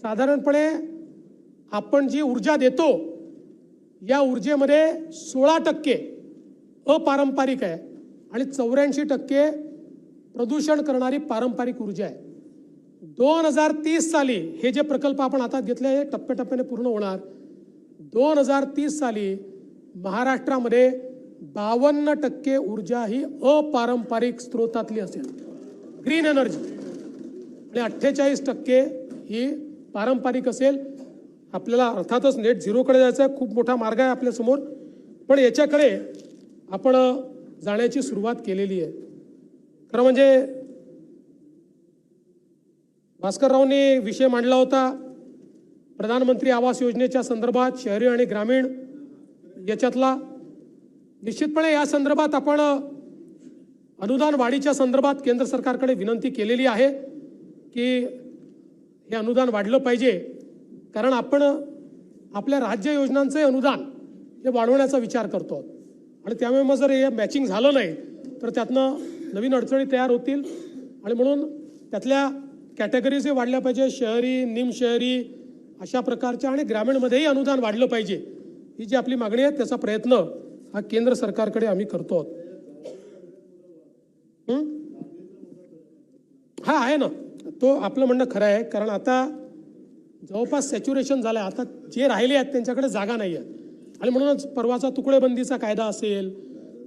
A: साधारणपणे आपण जी ऊर्जा देतो या ऊर्जेमध्ये 16% अपारंपरिक आहे आणि 84% प्रदूषण करणारी पारंपरिक ऊर्जा आहे. 2030 साली हे जे प्रकल्प आपण हातात घेतले हे टप्प्याटप्प्याने पूर्ण होणार. 2030 साली महाराष्ट्रामध्ये 52% ऊर्जा ही अपारंपरिक स्रोतातली असेल, ग्रीन एनर्जी, आणि 48% ही पारंपरिक असेल. आपल्याला अर्थातच नेट झिरोकडे जायचं आहे, खूप मोठा मार्ग आहे आपल्यासमोर, पण याच्याकडे आपण जाण्याची सुरुवात केलेली आहे. खरं म्हणजे भास्कररावनी विषय मांडला होता प्रधानमंत्री आवास योजनेच्या संदर्भात, शहरी आणि ग्रामीण याच्यातला. निश्चितपणे या संदर्भात आपण अनुदान वाढीच्या संदर्भात केंद्र सरकारकडे विनंती केलेली आहे की हे अनुदान वाढलं पाहिजे, कारण आपण आपल्या राज्य योजनांचे अनुदान हे वाढवण्याचा विचार करतो आणि त्यामुळे मग जर हे मॅचिंग झालं नाही तर त्यातनं नवीन अडचणी तयार होतील आणि म्हणून त्यातल्या कॅटेगरीजही वाढल्या पाहिजे, शहरी, निमशहरी अशा प्रकारच्या, आणि ग्रामीणमध्येही अनुदान वाढलं पाहिजे. ही जी आपली मागणी आहे त्याचा प्रयत्न हा केंद्र सरकारकडे आम्ही करतो आहोत. हा आहे ना, तो आपलं म्हणणं खरं आहे, कारण आता जवळपास सॅच्युरेशन झालं आहे. आता जे राहिले आहेत त्यांच्याकडे जागा नाही आहे आणि म्हणूनच परवाचा तुकडेबंदीचा कायदा असेल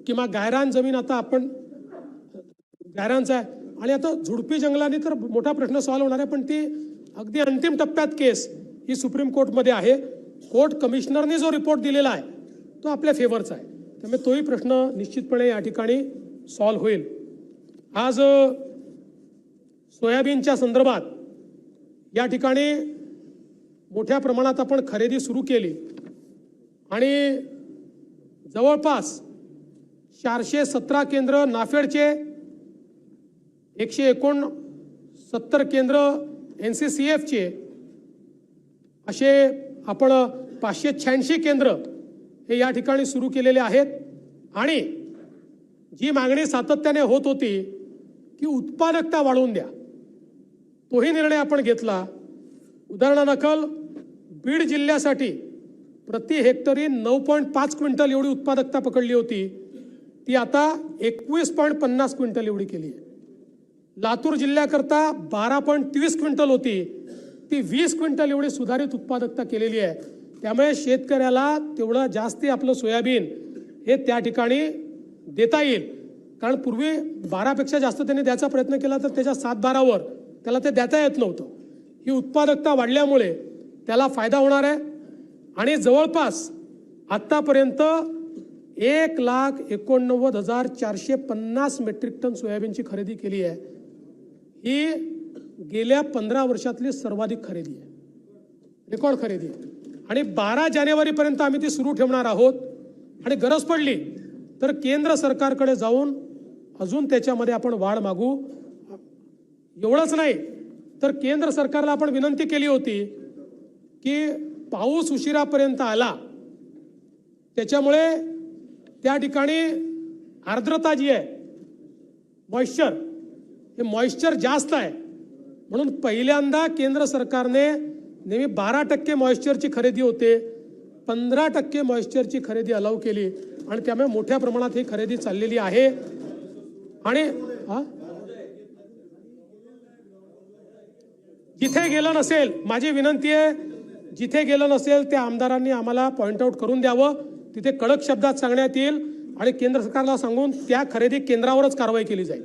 A: किंवा गायरान जमीन, आता आपण गायरानचा आहे आणि आता झुडपी जंगलाने तर मोठा प्रश्न सॉल्व्ह होणार आहे, पण ती अगदी अंतिम टप्प्यात केस ही सुप्रीम कोर्टमध्ये आहे. कोर्ट कमिशनरने जो रिपोर्ट दिलेला आहे तो आपल्या फेवरचा आहे, त्यामुळे तोही प्रश्न निश्चितपणे या ठिकाणी सॉल्व्ह होईल. आज सोयाबीनच्या संदर्भात या ठिकाणी मोठ्या प्रमाणात आपण खरेदी सुरू केली आणि जवळपास 417 केंद्र नाफेडचे, 169 केंद्र NCCFचे, असे आपण 586 केंद्र हे या ठिकाणी सुरू केलेले आहेत. आणि जी मागणी सातत्याने होत होती की उत्पादकता वाढवून द्या, तोही निर्णय आपण घेतला. उदाहरणादाखल बीड जिल्ह्यासाठी प्रति हेक्टरी 9.5 क्विंटल एवढी उत्पादकता पकडली होती, ती आता 21.50 क्विंटल एवढी केली आहे. लातूर जिल्ह्याकरता 12.30 क्विंटल होती, ती 20 क्विंटल एवढी सुधारित उत्पादकता केलेली आहे. त्यामुळे शेतकऱ्याला तेवढं जास्ती आपलं सोयाबीन हे त्या ठिकाणी देता येईल. कारण पूर्वी 12पेक्षा जास्त त्यांनी द्यायचा प्रयत्न केला तर त्याच्या 7-12वर त्याला ते देता येत नव्हतं. ही उत्पादकता वाढल्यामुळे त्याला फायदा होणार आहे. आणि जवळपास आत्तापर्यंत 1,89,450 मेट्रिक टन सोयाबीनची खरेदी केली आहे. ही गेल्या 15 वर्षातली सर्वाधिक खरेदी आहे, रेकॉर्ड खरेदी आहे. आणि 12 जानेवारीपर्यंत आम्ही ती सुरू ठेवणार आहोत. आणि गरज पडली तर केंद्र सरकारकडे जाऊन अजून त्याच्यामध्ये आपण वाढ मागू. एवढंच नाही तर केंद्र सरकारला आपण विनंती केली होती की पाऊस उशिरापर्यंत आला, त्याच्यामुळे त्या ठिकाणी आर्द्रता जी आहे, मॉइश्चर, हे मॉइश्चर जास्त आहे. म्हणून पहिल्यांदा केंद्र सरकारने नेहमी 12% मॉइश्चरची खरेदी होते, 15% मॉइश्चरची खरेदी अलाउ केली. आणि त्यामुळे मोठ्या प्रमाणात ही खरेदी चाललेली आहे. आणि जिथे गेलं नसेल, माझी विनंती आहे, जिथे गेलं नसेल त्या आमदारांनी आम्हाला पॉइंट आउट करून द्यावं. तिथे कडक शब्दात सांगण्यात येईल आणि केंद्र सरकारला सांगून त्या खरेदी केंद्रावरच कारवाई केली जाईल.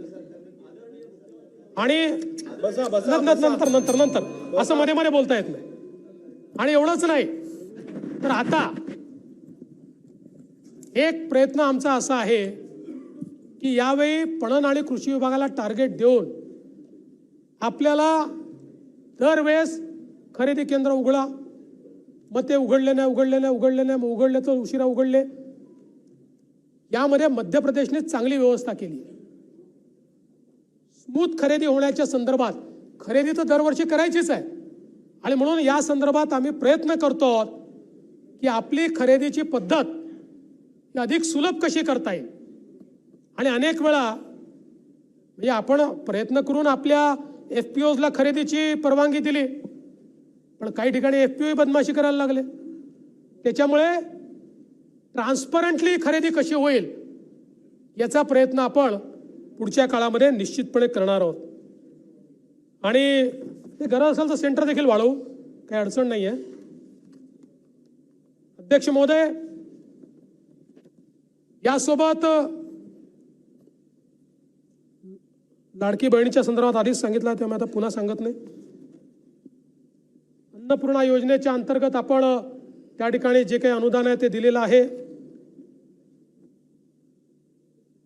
A: आणि नंतर असं मध्ये मध्ये बोलता येत नाही. आणि एवढंच नाही तर आता एक प्रयत्न आमचा असा आहे की यावेळी पणन आणि कृषी विभागाला टार्गेट देऊन आपल्याला दरवेळेस खरेदी केंद्र उघडा, मग ते उघडले नाही, मग उघडले तर उशिरा उघडले. यामध्ये मध्य प्रदेशने चांगली व्यवस्था केली. स्मूथ खरेदी होण्याच्या संदर्भात, खरेदी तर दरवर्षी करायचीच आहे आणि म्हणून या संदर्भात आम्ही प्रयत्न करतो की आपली खरेदीची पद्धत ही अधिक सुलभ कशी करता येईल. आणि अनेक वेळा म्हणजे आपण प्रयत्न करून आपल्या FPOsला खरेदीची परवानगी दिली, पण काही ठिकाणी FPO बदमाशी करायला लागले. त्याच्यामुळे ट्रान्सपरंटली खरेदी कशी होईल याचा प्रयत्न आपण पुढच्या काळामध्ये निश्चितपणे करणार आहोत. आणि ते गरज असेल तर सेंटर देखील वाढवू, काही अडचण नाही आहे. अध्यक्ष महोदय, यासोबत लाडकी बहिणीच्या संदर्भात आधीच सांगितलं, त्यामुळे आता पुन्हा सांगत नाही. अन्नपूर्णा योजनेच्या अंतर्गत आपण त्या ठिकाणी जे काही अनुदान आहे ते दिलेलं आहे.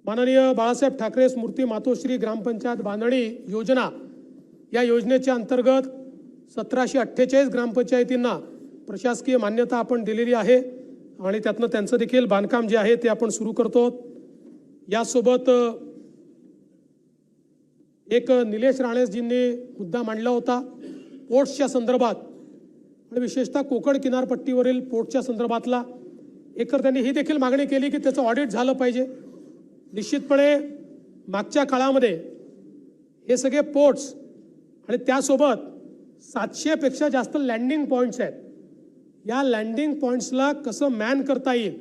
A: माननीय बाळासाहेब ठाकरे स्मृती मातोश्री ग्रामपंचायत बांधणी योजना, या योजनेच्या अंतर्गत 1748 ग्रामपंचायतींना प्रशासकीय मान्यता आपण दिलेली आहे आणि त्यातनं त्यांचं देखील बांधकाम जे आहे ते आपण सुरू करतो. यासोबत एक निलेश राणेजींनी मुद्दा मांडला होता पोर्ट्सच्या संदर्भात आणि विशेषतः कोकण किनारपट्टीवरील पोर्टच्या संदर्भातला. एकतर त्यांनी ही देखील मागणी केली की त्याचं ऑडिट झालं पाहिजे. निश्चितपणे मागच्या काळामध्ये हे सगळे पोर्ट्स आणि त्यासोबत 700पेक्षा जास्त लँडिंग पॉईंट्स आहेत. या लँडिंग पॉईंट्सला कसं मॅन करता येईल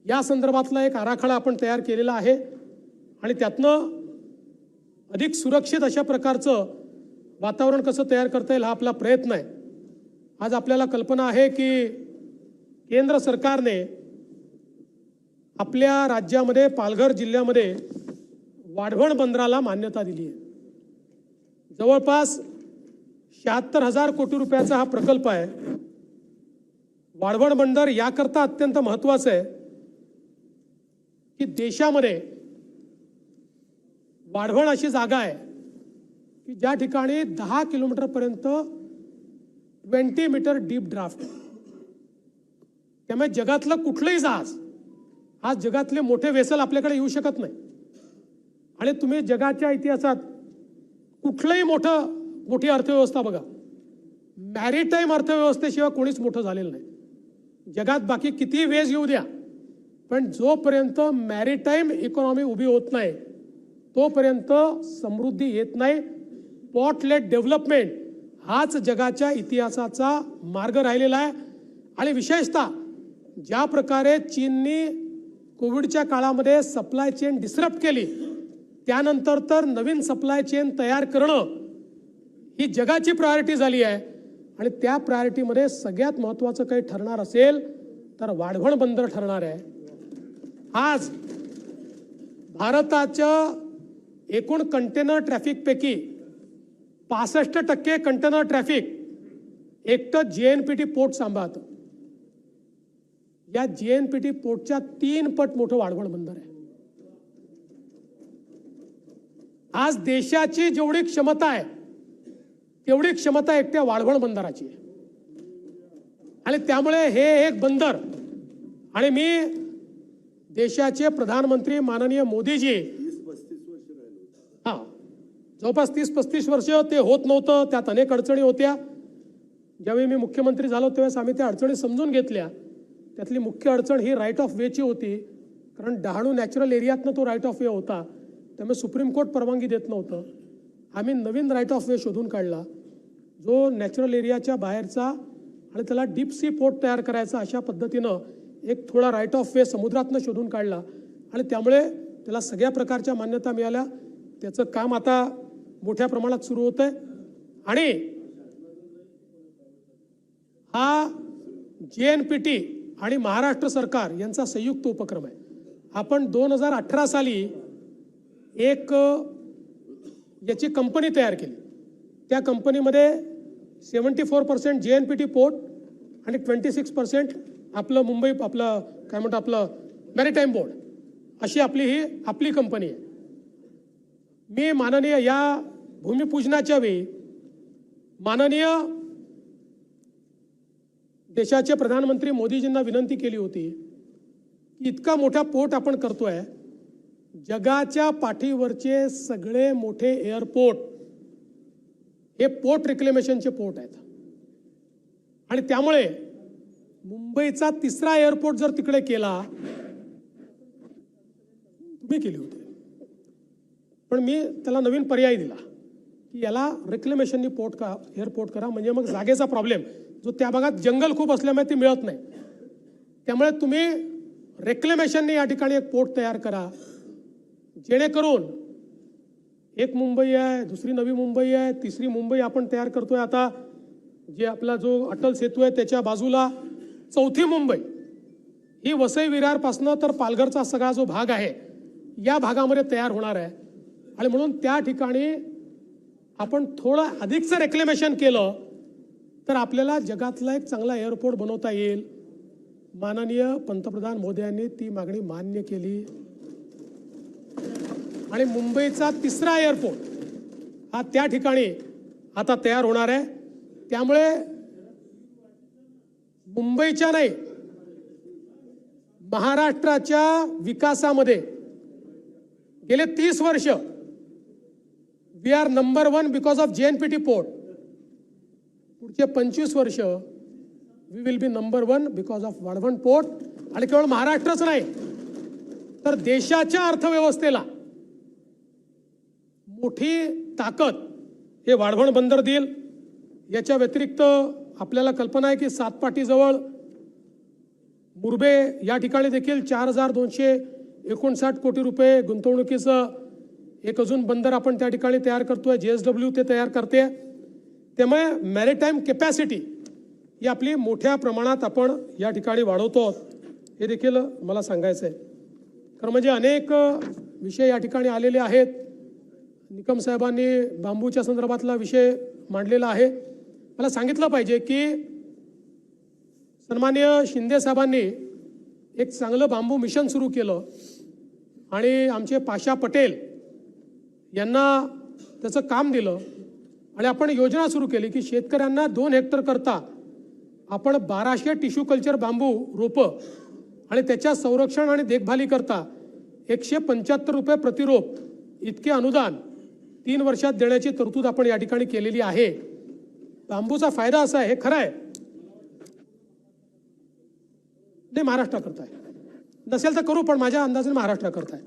A: या संदर्भातला एक आराखडा आपण तयार केलेला आहे आणि त्यातनं अधिक सुरक्षित अशा प्रकारचं वातावरण कसं तयार करता येईल हा आपला प्रयत्न आहे. आज आपल्याला कल्पना आहे की केंद्र सरकारने आपल्या राज्यामध्ये पालघर जिल्ह्यामध्ये वाढवण बंदराला मान्यता दिली आहे. जवळपास 76,000 कोटी रुपयाचा हा प्रकल्प आहे. वाढवण बंदर याकरता अत्यंत महत्त्वाचं आहे की देशामध्ये वाढवण अशी जागा आहे की ज्या ठिकाणी 10 किलोमीटरपर्यंत 20 मीटर डीप ड्राफ्ट आहे. त्यामुळे जगातलं कुठलंही जहाज आज जगातले मोठे वेसल आपल्याकडे येऊ शकत नाही. आणि तुम्ही जगाच्या इतिहासात कुठलंही मोठी अर्थव्यवस्था बघा, मॅरीटाईम अर्थव्यवस्थेशिवाय कोणीच मोठं झालेलं नाही. जगात बाकी कितीही वेज येऊ द्या, पण जोपर्यंत मॅरीटाईम इकॉनॉमी उभी होत नाही तोपर्यंत समृद्धी येत नाही. पॉट लेट डेव्हलपमेंट हाच जगाच्या इतिहासाचा मार्ग राहिलेला आहे. आणि विशेषतः ज्या प्रकारे चीननी कोविडच्या काळामध्ये सप्लाय चेन डिस्रप्ट केली, त्यानंतर तर नवीन सप्लाय चेन तयार करणं ही जगाची प्रायोरिटी झाली आहे. आणि त्या प्रायोरिटीमध्ये सगळ्यात महत्त्वाचं काही ठरणार असेल तर वाढवण बंदर ठरणार आहे. आज भारताच्या एकूण कंटेनर ट्रॅफिकपैकी 65% कंटेनर ट्रॅफिक एकटं JNPT पोर्ट सांभाळतं. या JNPT पोर्टच्या 3 पट मोठं वाढवण बंदर आहे. आज देशाची जेवढी क्षमता आहे तेवढी क्षमता एकट्या वाढवण बंदराची आहे. आणि त्यामुळे हे एक बंदर, आणि मी देशाचे प्रधानमंत्री माननीय मोदीजी, जवळपास 30-35 वर्ष ते होत नव्हतं, त्यात अनेक अडचणी होत्या. ज्यावेळी मी मुख्यमंत्री झालो त्यावेळेस आम्ही त्या अडचणी समजून घेतल्या. त्यातली मुख्य अडचण ही राईट ऑफ वेची होती, कारण डहाणू नॅचरल एरियातनं तो राईट ऑफ वे होता, त्यामुळे सुप्रीम कोर्ट परवानगी देत नव्हतं. आम्ही नवीन राईट ऑफ वे शोधून काढला, जो नॅचरल एरियाच्या बाहेरचा आणि त्याला डीप सी पोर्ट तयार करायचा, अशा पद्धतीनं एक थोडा राईट ऑफ वे समुद्रातनं शोधून काढला. आणि त्यामुळे त्याला सगळ्या प्रकारच्या मान्यता मिळाल्या. त्याचं काम आता मोठ्या प्रमाणात सुरू होतं आहे. आणि हा JNPT आणि महाराष्ट्र सरकार यांचा संयुक्त उपक्रम आहे. आपण 2018 साली एक याची कंपनी तयार केली. त्या कंपनीमध्ये 74% JNPT पोर्ट आणि 26% आपलं मुंबई काय म्हणतो आपलं मॅरीटाईम बोर्ड, अशी आपली कंपनी आहे. मी माननीय या भूमिपूजनाच्या वेळी माननीय देशाचे प्रधानमंत्री मोदीजींना विनंती केली होती की इतका मोठा पोर्ट आपण करतोय, जगाच्या पाठीवरचे सगळे मोठे एअरपोर्ट हे पोर्ट रिक्लेमेशनचे पोर्ट आहेत. आणि त्यामुळे मुंबईचा 3रा एअरपोर्ट जर तिकडे केला, तुम्ही केली होती, पण मी त्याला नवीन पर्याय दिला की याला रिक्लेमेशननी एअरपोर्ट करा, म्हणजे मग जागेचा प्रॉब्लेम जो त्या भागात जंगल खूप असल्यामुळे ती मिळत नाही, त्यामुळे तुम्ही रिक्लेमेशननी या ठिकाणी एक पोर्ट तयार करा, जेणेकरून एक मुंबई आहे, दुसरी नवी मुंबई आहे, तिसरी मुंबई आपण तयार करतोय आता, जे आपला जो अटल सेतू आहे त्याच्या बाजूला, 4थी मुंबई ही वसई विरारपासनं तर पालघरचा सगळा जो भाग आहे या भागामध्ये तयार होणार आहे. आणि म्हणून त्या ठिकाणी आपण थोडं अधिकचं रेक्लेमेशन केलं तर आपल्याला जगातला एक चांगला एअरपोर्ट बनवता येईल. माननीय पंतप्रधान मोदी यांनी ती मागणी मान्य केली आणि मुंबईचा 3रा एअरपोर्ट हा त्या ठिकाणी आता तयार होणार आहे. त्यामुळे मुंबईच्या नाही, महाराष्ट्राच्या विकासामध्ये गेले 30 वर्ष we are number 1 because of JNPT port. पुढचे 25 वर्ष we will be number 1 because of Vadhavan port. आणि केवळ महाराष्ट्रच नाही तर देशाच्या अर्थव्यवस्थेला मोठी ताकद हे वाढवण बंदर देईल. याच्या व्यतिरिक्त आपल्याला कल्पना आहे की सातपाटीजवळ मुरबे या ठिकाणी देखील 4259 कोटी रुपये गुंतवणुकीचं एक अजून बंदर आपण त्या ठिकाणी तयार करतोय. JSW ते तयार करते. त्यामुळे मॅरीटाईम कॅपॅसिटी ही आपली मोठ्या प्रमाणात आपण या ठिकाणी वाढवतो, हे देखील मला सांगायचं आहे. कारण म्हणजे अनेक विषय या ठिकाणी आलेले आहेत. निकम साहेबांनी बांबूच्या संदर्भातला विषय मांडलेला आहे. मला सांगितलं पाहिजे की सन्माननीय शिंदे साहेबांनी एक चांगलं बांबू मिशन सुरू केलं आणि आमचे पाशा पटेल यांना त्याचं काम दिलं आणि आपण योजना सुरू केली की शेतकऱ्यांना 2 हेक्टर करता आपण 1200 टिश्यू कल्चर बांबू रोपं आणि त्याच्या संरक्षण आणि देखभालीकरता 175 रुपये प्रतिरोप इतके अनुदान 3 वर्षात देण्याची तरतूद आपण या ठिकाणी केलेली आहे। बांबूचा फायदा असा आहे, हे खरं आहे, नाही महाराष्ट्र करताय, नसेल तर करू, पण माझ्या अंदाजाने महाराष्ट्र करताय।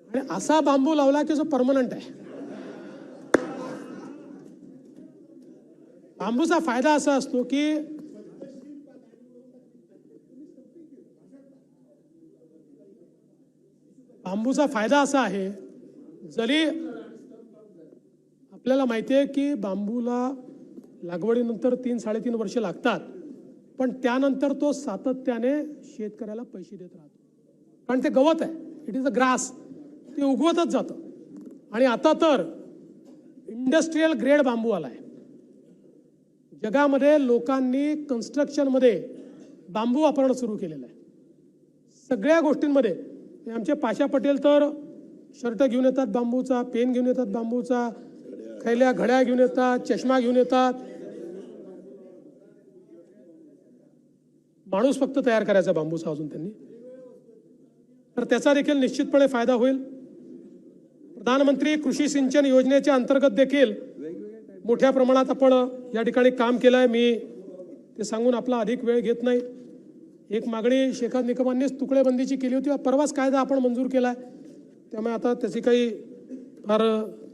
A: आणि असा बांबू लावला की जो परमनंट आहे। बांबूचा फायदा असा असतो की बांबूचा फायदा असा आहे, जरी आपल्याला माहिती आहे की बांबूला लागवडीनंतर 3-3.5 वर्ष लागतात, पण त्यानंतर तो सातत्याने शेतकऱ्याला पैसे देत राहतो, कारण ते गवत आहे, इट इज अ ग्रास, ते उगवतच जातं। आणि आता तर इंडस्ट्रियल ग्रेड बांबू आलाय। जगामध्ये लोकांनी कन्स्ट्रक्शनमध्ये बांबू वापरणं सुरू केलेलं आहे, सगळ्या गोष्टींमध्ये। आमचे पाशा पटेल तर शर्ट घेऊन येतात बांबूचा, पेन घेऊन येतात बांबूचा, खैल्या घड्या घेऊन येतात, चष्मा घेऊन येतात। माणूस फक्त तयार करायचा बांबूचा अजून त्यांनी, तर त्याचा देखील निश्चितपणे फायदा होईल। प्रधानमंत्री कृषी सिंचन योजनेच्या अंतर्गत देखील मोठ्या प्रमाणात आपण या ठिकाणी काम केलं आहे। मी ते सांगून आपला अधिक वेळ घेत नाही। एक मागणी शेखर निकमांनीच तुकडेबंदीची केली होती, परवाच कायदा आपण मंजूर केला आहे, त्यामुळे आता त्याची काही फार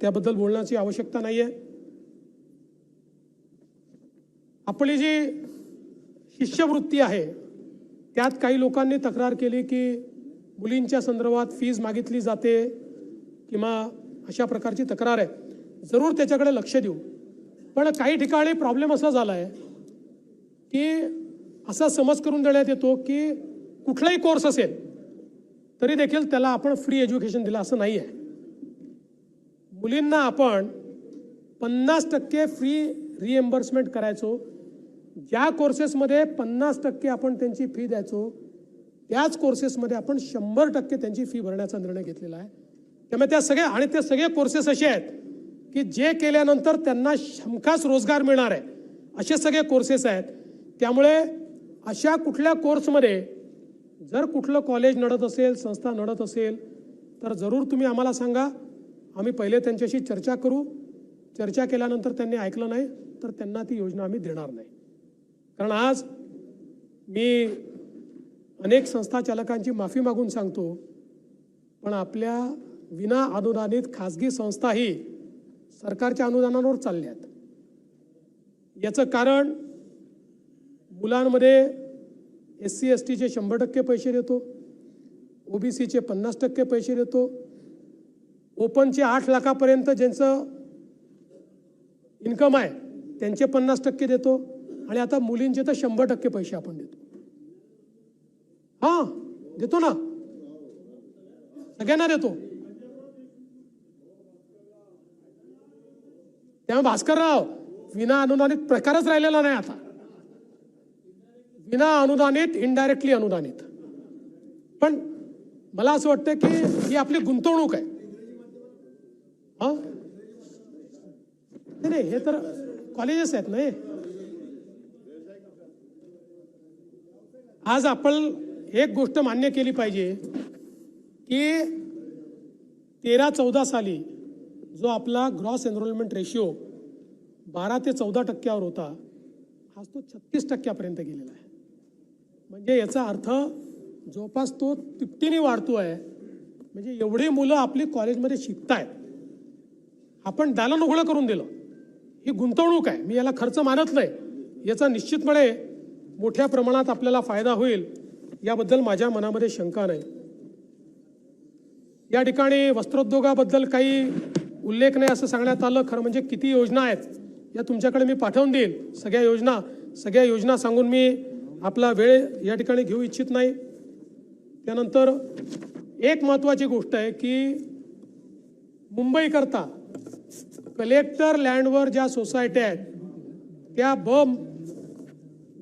A: त्याबद्दल बोलण्याची आवश्यकता नाही आहे। आपली जी शिष्यवृत्ती आहे त्यात काही लोकांनी तक्रार केली की मुलींच्या संदर्भात फीज मागितली जाते किंवा अशा प्रकारची तक्रार आहे, जरूर त्याच्याकडे लक्ष देऊ। पण काही ठिकाणी प्रॉब्लेम असा झाला आहे की असा समज करून देण्यात येतो की कुठलाही कोर्स असेल तरी देखील त्याला आपण फ्री एज्युकेशन दिलं, असं नाही आहे। मुलींना आपण 50% फ्री रिएम्बर्समेंट करायचो, ज्या कोर्सेसमध्ये 50% आपण त्यांची फी द्यायचो त्याच कोर्सेसमध्ये आपण 100% त्यांची फी भरण्याचा निर्णय घेतलेला आहे। त्यामुळे ते सगळे कोर्सेस असे आहेत की जे केल्यानंतर त्यांना हमखास रोजगार मिळणार आहे, असे सगळे कोर्सेस आहेत। त्यामुळे अशा कुठल्या कोर्समध्ये जर कुठलं कॉलेज नडत असेल, संस्था नडत असेल, तर जरूर तुम्ही आम्हाला सांगा, आम्ही पहिले त्यांच्याशी चर्चा करू। चर्चा केल्यानंतर त्यांनी ऐकलं नाही तर त्यांना ती योजना आम्ही देणार नाही। कारण आज मी अनेक संस्था चालकांची माफी मागून सांगतो, पण आपल्या विना अनुदानित खाजगी संस्थाही सरकारच्या अनुदानावर चालल्यात। याचं कारण मुलांमध्ये SC STचे 100% पैसे देतो, OBCचे 50% पैसे देतो, ओपनचे 8 लाखापर्यंत ज्यांचं इन्कम आहे त्यांचे 50% देतो, आणि आता मुलींचे तर 100% पैसे आपण देतो। हां, देतो ना, सगळ्यांना देतो। त्यामुळे भास्करराव, विना अनुदानित प्रकारच राहिलेला नाही आता, विना अनुदानित, इनडायरेक्टली अनुदानित। पण मला असं वाटतं की ही आपली गुंतवणूक आहे। हां, नाही, हे तर कॉलेजेस आहेत ना। आज आपण एक गोष्ट मान्य केली पाहिजे की 13-14 साली जो आपला ग्रॉस एनरोलमेंट रेशिओ 12 ते 14% होता, आज तो 36% गेलेला आहे। म्हणजे याचा अर्थ जवळपास तो तिपटीने वाढतो आहे। म्हणजे एवढी मुलं आपली कॉलेजमध्ये शिकतायत, आपण दालन उघडं करून दिलं, ही गुंतवणूक आहे। मी याला खर्च मानत नाही, याचा निश्चितपणे मोठ्या प्रमाणात आपल्याला फायदा होईल, याबद्दल माझ्या मनामध्ये शंका नाही। या ठिकाणी वस्त्रोद्योगाबद्दल काही उल्लेख नाही असं सांगण्यात आलं। खरं म्हणजे किती योजना आहेत या तुमच्याकडे मी पाठवून देईल, सगळ्या योजना सांगून मी आपला वेळ या ठिकाणी घेऊ इच्छित नाही। त्यानंतर एक महत्त्वाची गोष्ट आहे की मुंबईकरता कलेक्टर लँडवर ज्या सोसायट्या आहेत त्या ब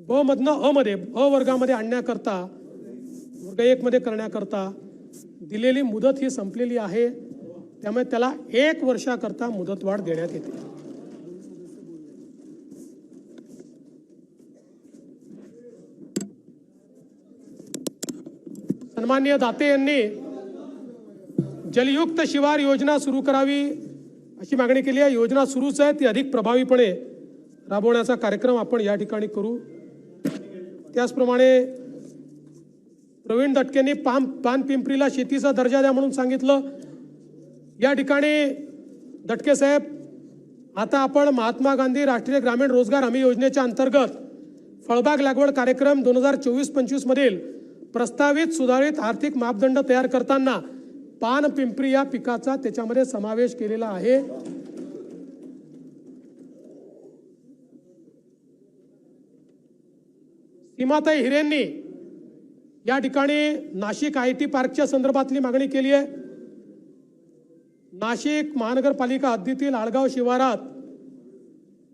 A: मधनं अ वर्गामध्ये आणण्याकरता, वर्ग 1 मध्ये करण्याकरता दिलेली मुदत ही संपलेली आहे, त्यामुळे त्याला 1 वर्षाकरता मुदतवाढ देण्यात येते. सन्माननीय दाते यांनी जलयुक्त शिवार योजना सुरू करावी अशी मागणी केली आहे. योजना सुरूच आहे, ती अधिक प्रभावीपणे राबवण्याचा कार्यक्रम आपण या ठिकाणी करू. त्याचप्रमाणे प्रवीण दटकेंनी पानपिंपरीला शेतीचा दर्जा द्या म्हणून सांगितलं. या ठिकाणी दटके साहेब, आता आपण महात्मा गांधी राष्ट्रीय ग्रामीण रोजगार हमी योजनेच्या अंतर्गत फळबाग लागवड कार्यक्रम 2024-25 मधील प्रस्तावित सुधारित आर्थिक मापदंड तयार करताना पानपिंपरी या पिकाचा त्याच्यामध्ये समावेश केलेला आहे. सीमाताई हिरेंनी या ठिकाणी नाशिक IT पार्कच्या संदर्भातली मागणी केली आहे. नाशिक महानगरपालिका हद्दीतील आळगाव शिवारात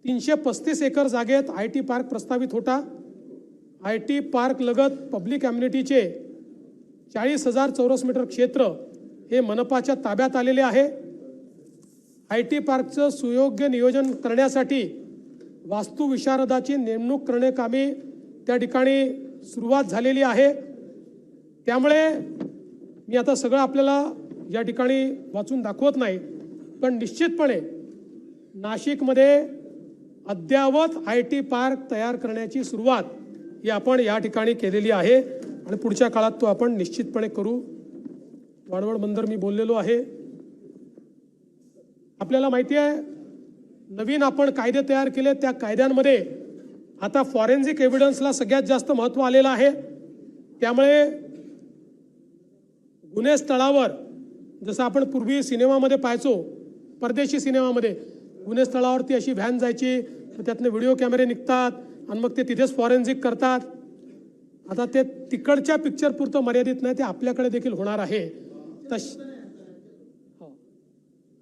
A: 335 एकर जागेत IT पार्क प्रस्तावित होता. IT पार्क लगत पब्लिक अम्युनिटीचे 40,000 चौरस मीटर क्षेत्र हे मनपाच्या ताब्यात आलेले आहे. IT पार्कचं सुयोग्य नियोजन करण्यासाठी वास्तुविशारदाची नेमणूक करण्याकामी त्या ठिकाणी सुरुवात झालेली आहे. त्यामुळे मी आता सगळं आपल्याला या ठिकाणी वाचून दाखवत नाही, पण निश्चितपणे नाशिकमध्ये अद्ययावत IT पार्क तयार करण्याची सुरुवात ही आपण या ठिकाणी केलेली आहे आणि पुढच्या काळात तो आपण निश्चितपणे करू. वाडवळ बंदर मी बोललेलो आहे. आपल्याला माहिती आहे, नवीन आपण कायदे तयार केले, त्या कायद्यांमध्ये आता फॉरेन्सिक एव्हिडन्सला सगळ्यात जास्त महत्त्व आलेलं आहे. त्यामुळे गुन्हे स्थळावर, जसं आपण पूर्वी सिनेमामध्ये पाहायचो, परदेशी सिनेमामध्ये गुन्हे स्थळावरती अशी व्हॅन जायची, त्यातनं व्हिडिओ कॅमेरे निघतात आणि मग ते तिथेच फॉरेन्सिक करतात. आता ते तिकडच्या पिक्चर पुरतं मर्यादित नाही, ते आपल्याकडे देखील होणार आहे.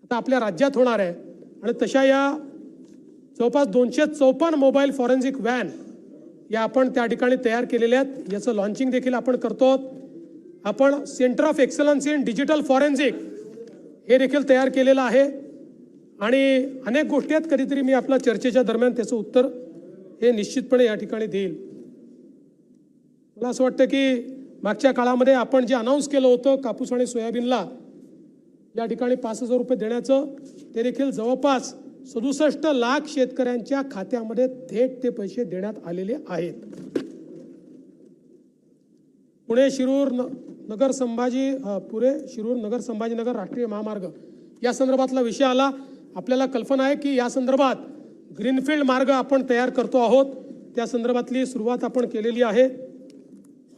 A: आता आपल्या राज्यात होणार आहे आणि तशा या जवळपास 254 मोबाईल फॉरेन्सिक व्हॅन या आपण त्या ठिकाणी तयार केलेल्या आहेत. याचं लॉन्चिंग देखील आपण करतो. आपण centre of excellence in digital forensic हे देखील तयार केलेलं आहे आणि अनेक गोष्टी आहेत. कधीतरी मी आपल्या चर्चेच्या दरम्यान त्याचं उत्तर हे निश्चितपणे या ठिकाणी देईल. मला असं वाटतं की मागच्या काळामध्ये आपण जे अनाऊन्स केलं होतं कापूस आणि सोयाबीनला या ठिकाणी 5,000 रुपये देण्याचं, ते देखील जवळपास 67 लाख शेतकऱ्यांच्या खात्यामध्ये थेट ते पैसे देण्यात आलेले आहेत. पुणे शिरूर नगर संभाजीनगर राष्ट्रीय महामार्ग या संदर्भातला विषय आला. आपल्याला कल्पना आहे की या संदर्भात ग्रीनफील्ड मार्ग आपण तयार करतो आहोत, त्या संदर्भातली सुरुवात आपण केलेली आहे.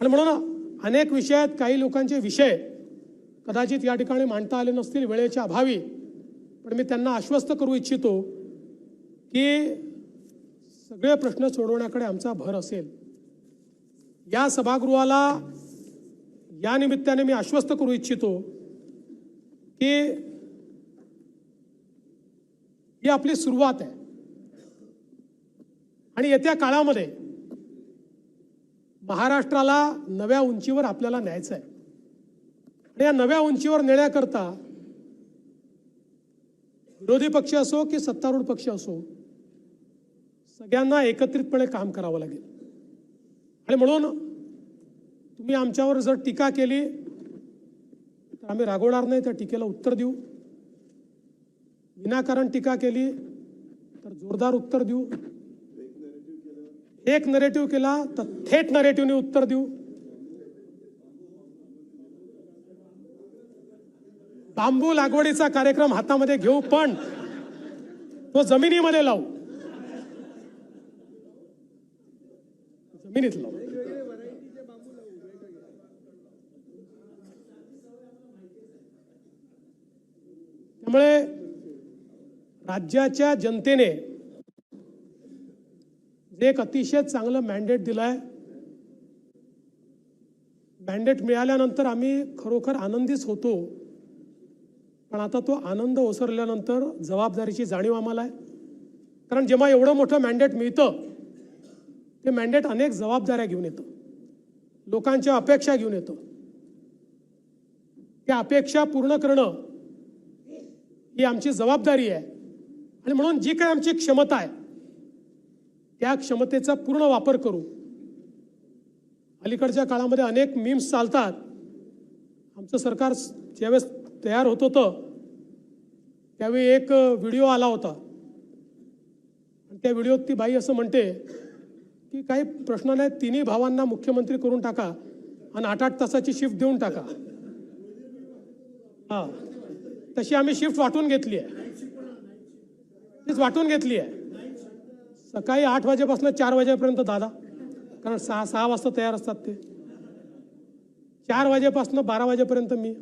A: आणि म्हणून अनेक विषय आहेत, काही लोकांचे विषय कदाचित या ठिकाणी मांडता आले नसतील वेळेच्या अभावी, पण मी त्यांना आश्वस्त करू इच्छितो की सगळे प्रश्न सोडवण्याकडे आमचा भर असेल. या सभागृहाला या निमित्ताने मी आश्वस्त करू इच्छितो की ही आपली सुरुवात आहे आणि येत्या काळामध्ये महाराष्ट्राला नव्या उंचीवर आपल्याला न्यायचं आहे. आणि या नव्या उंचीवर नेण्याकरता विरोधी पक्ष असो की सत्तारूढ पक्ष असो, सगळ्यांना एकत्रितपणे काम करावं लागेल. आणि म्हणून तुम्ही आमच्यावर जर टीका केली तर आम्ही रागवणार नाही, त्या टीकेला उत्तर देऊ. विनाकारण टीका केली तर जोरदार उत्तर देऊ. एक नरेटिव्ह केला तर थेट नरेटिव्हने उत्तर देऊ. बांबू लागवडीचा कार्यक्रम हातामध्ये घेऊ, पण तो जमिनीमध्ये लावू, जमिनीत लावू. त्यामुळे राज्याच्या जनतेने जे एक अतिशय चांगलं मॅन्डेट दिलंय, मॅन्डेट मिळाल्यानंतर आम्ही खरोखर आनंदीच होतो. पण आता तो आनंद ओसरल्यानंतर जबाबदारीची जाणीव आम्हाला आहे. कारण जेव्हा एवढं मोठं मॅन्डेट मिळतं, ते मॅन्डेट अनेक जबाबदाऱ्या घेऊन येतं, लोकांच्या अपेक्षा घेऊन येतं. त्या अपेक्षा पूर्ण करणं ही आमची जबाबदारी आहे आणि म्हणून जी काही आमची क्षमता आहे त्या क्षमतेचा पूर्ण वापर करू। अलीकडच्या काळामध्ये अनेक मीम्स चालतात। आमचं सरकार ज्यावेळेस तयार होत होतं त्यावेळी एक व्हिडिओ आला होता आणि त्या व्हिडिओत ती बाई असं म्हणते की काही प्रश्न नाही, तिन्ही भावांना मुख्यमंत्री करून टाका आणि 8-8 तासाची शिफ्ट देऊन टाका। हां, तशी आम्ही शिफ्ट वाटून घेतली आहे, तीच वाटून घेतली आहे। सकाळी 8 वाजेपासून 4 वाजेपर्यंत दादा, कारण 6 वाजता तयार असतात ते, 4 वाजेपासून 12 वाजेपर्यंत मी,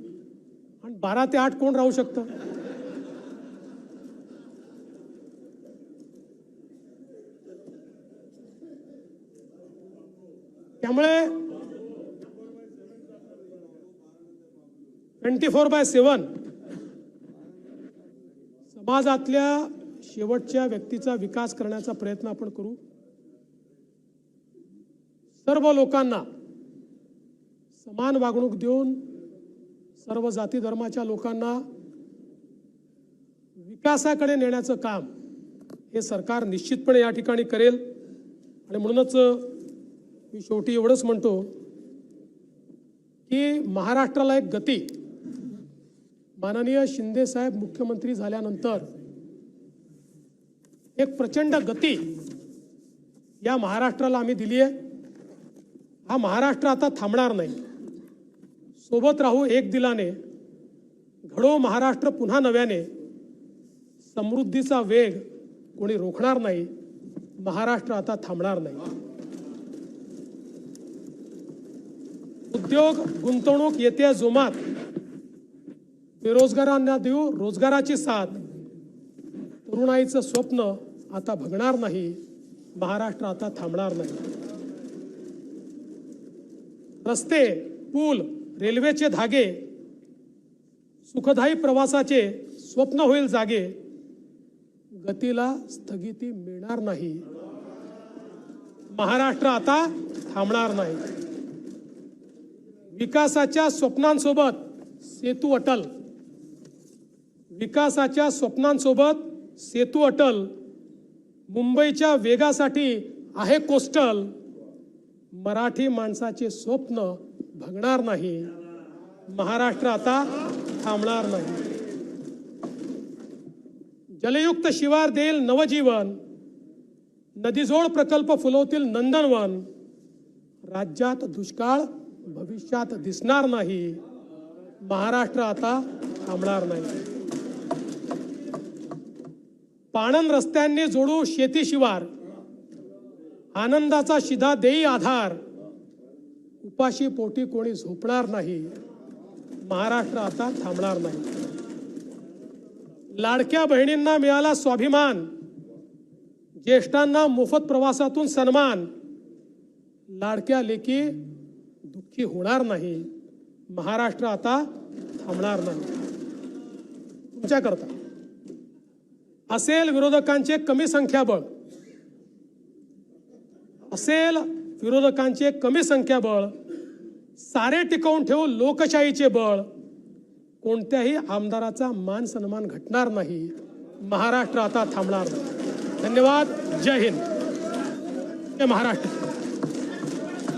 A: आणि 12 ते 8 कोण राहू शकतं? त्यामुळे 24/7 समाजातल्या शेवटच्या व्यक्तीचा विकास करण्याचा प्रयत्न आपण करू। सर्व लोकांना समान वागणूक देऊन सर्व जाती धर्माच्या लोकांना विकासाकडे नेण्याचं काम हे सरकार निश्चितपणे या ठिकाणी करेल। आणि म्हणूनच मी शेवटी एवढंच म्हणतो की महाराष्ट्राला एक गती, माननीय शिंदे साहेब मुख्यमंत्री झाल्यानंतर एक प्रचंड गती या महाराष्ट्राला आम्ही दिली आहे। हा महाराष्ट्र आता थांबणार नाही। सोबत राहू एक दिलाने, घडो महाराष्ट्र पुन्हा नव्याने। समृद्धीचा वेग कोणी रोखणार नाही। महाराष्ट्र आता थांबणार नाही। उद्योग गुंतवणूक येत्या जोमात, बेरोजगारांना देऊ रोजगाराची साथ। तरुणाईचं स्वप्न आता भगणार नाही। महाराष्ट्र आता थांबणार नाही। रस्ते, पूल, रेल्वेचे धागे, सुखदायी प्रवासाचे स्वप्न होईल जागे। गतीला स्थगिती मिळणार नाही। महाराष्ट्र आता थांबणार नाही। विकासाच्या स्वप्नांसोबत सेतू अटल, विकासाच्या स्वप्नांसोबत सेतू अटल। मुंबईच्या वेगासाठी आहे कोस्टल। मराठी माणसाचे स्वप्न भगणार नाही। महाराष्ट्र आता थांबणार नाही। जलयुक्त शिवार देईल नवजीवन, नदीजोड प्रकल्प फुलवतील नंदनवन। राज्यात दुष्काळ भविष्यात दिसणार नाही। महाराष्ट्र आता थांबणार नाही। पाणंद रस्त्यांनी जोडू शेती शिवार, आनंदाचा शिधा देई आधार। उपाशी पोटी कोणी झोपणार नाही। महाराष्ट्र आता थांबणार नाही। लाडक्या बहिणींना मिळाला स्वाभिमान, ज्येष्ठांना मोफत प्रवासातून सन्मान। लाडक्या लेकी दुःखी होणार नाही। महाराष्ट्र आता थांबणार नाही। तुमच्याकरता असेल विरोधकांचे कमी संख्याबळ, असेल विरोधकांचे कमी संख्याबळ, सारे टिकवून ठेवू लोकशाहीचे बळ। कोणत्याही आमदाराचा मान सन्मान घटणार नाही। महाराष्ट्र आता थांबणार नाही। धन्यवाद। जय हिंद, जय महाराष्ट्र।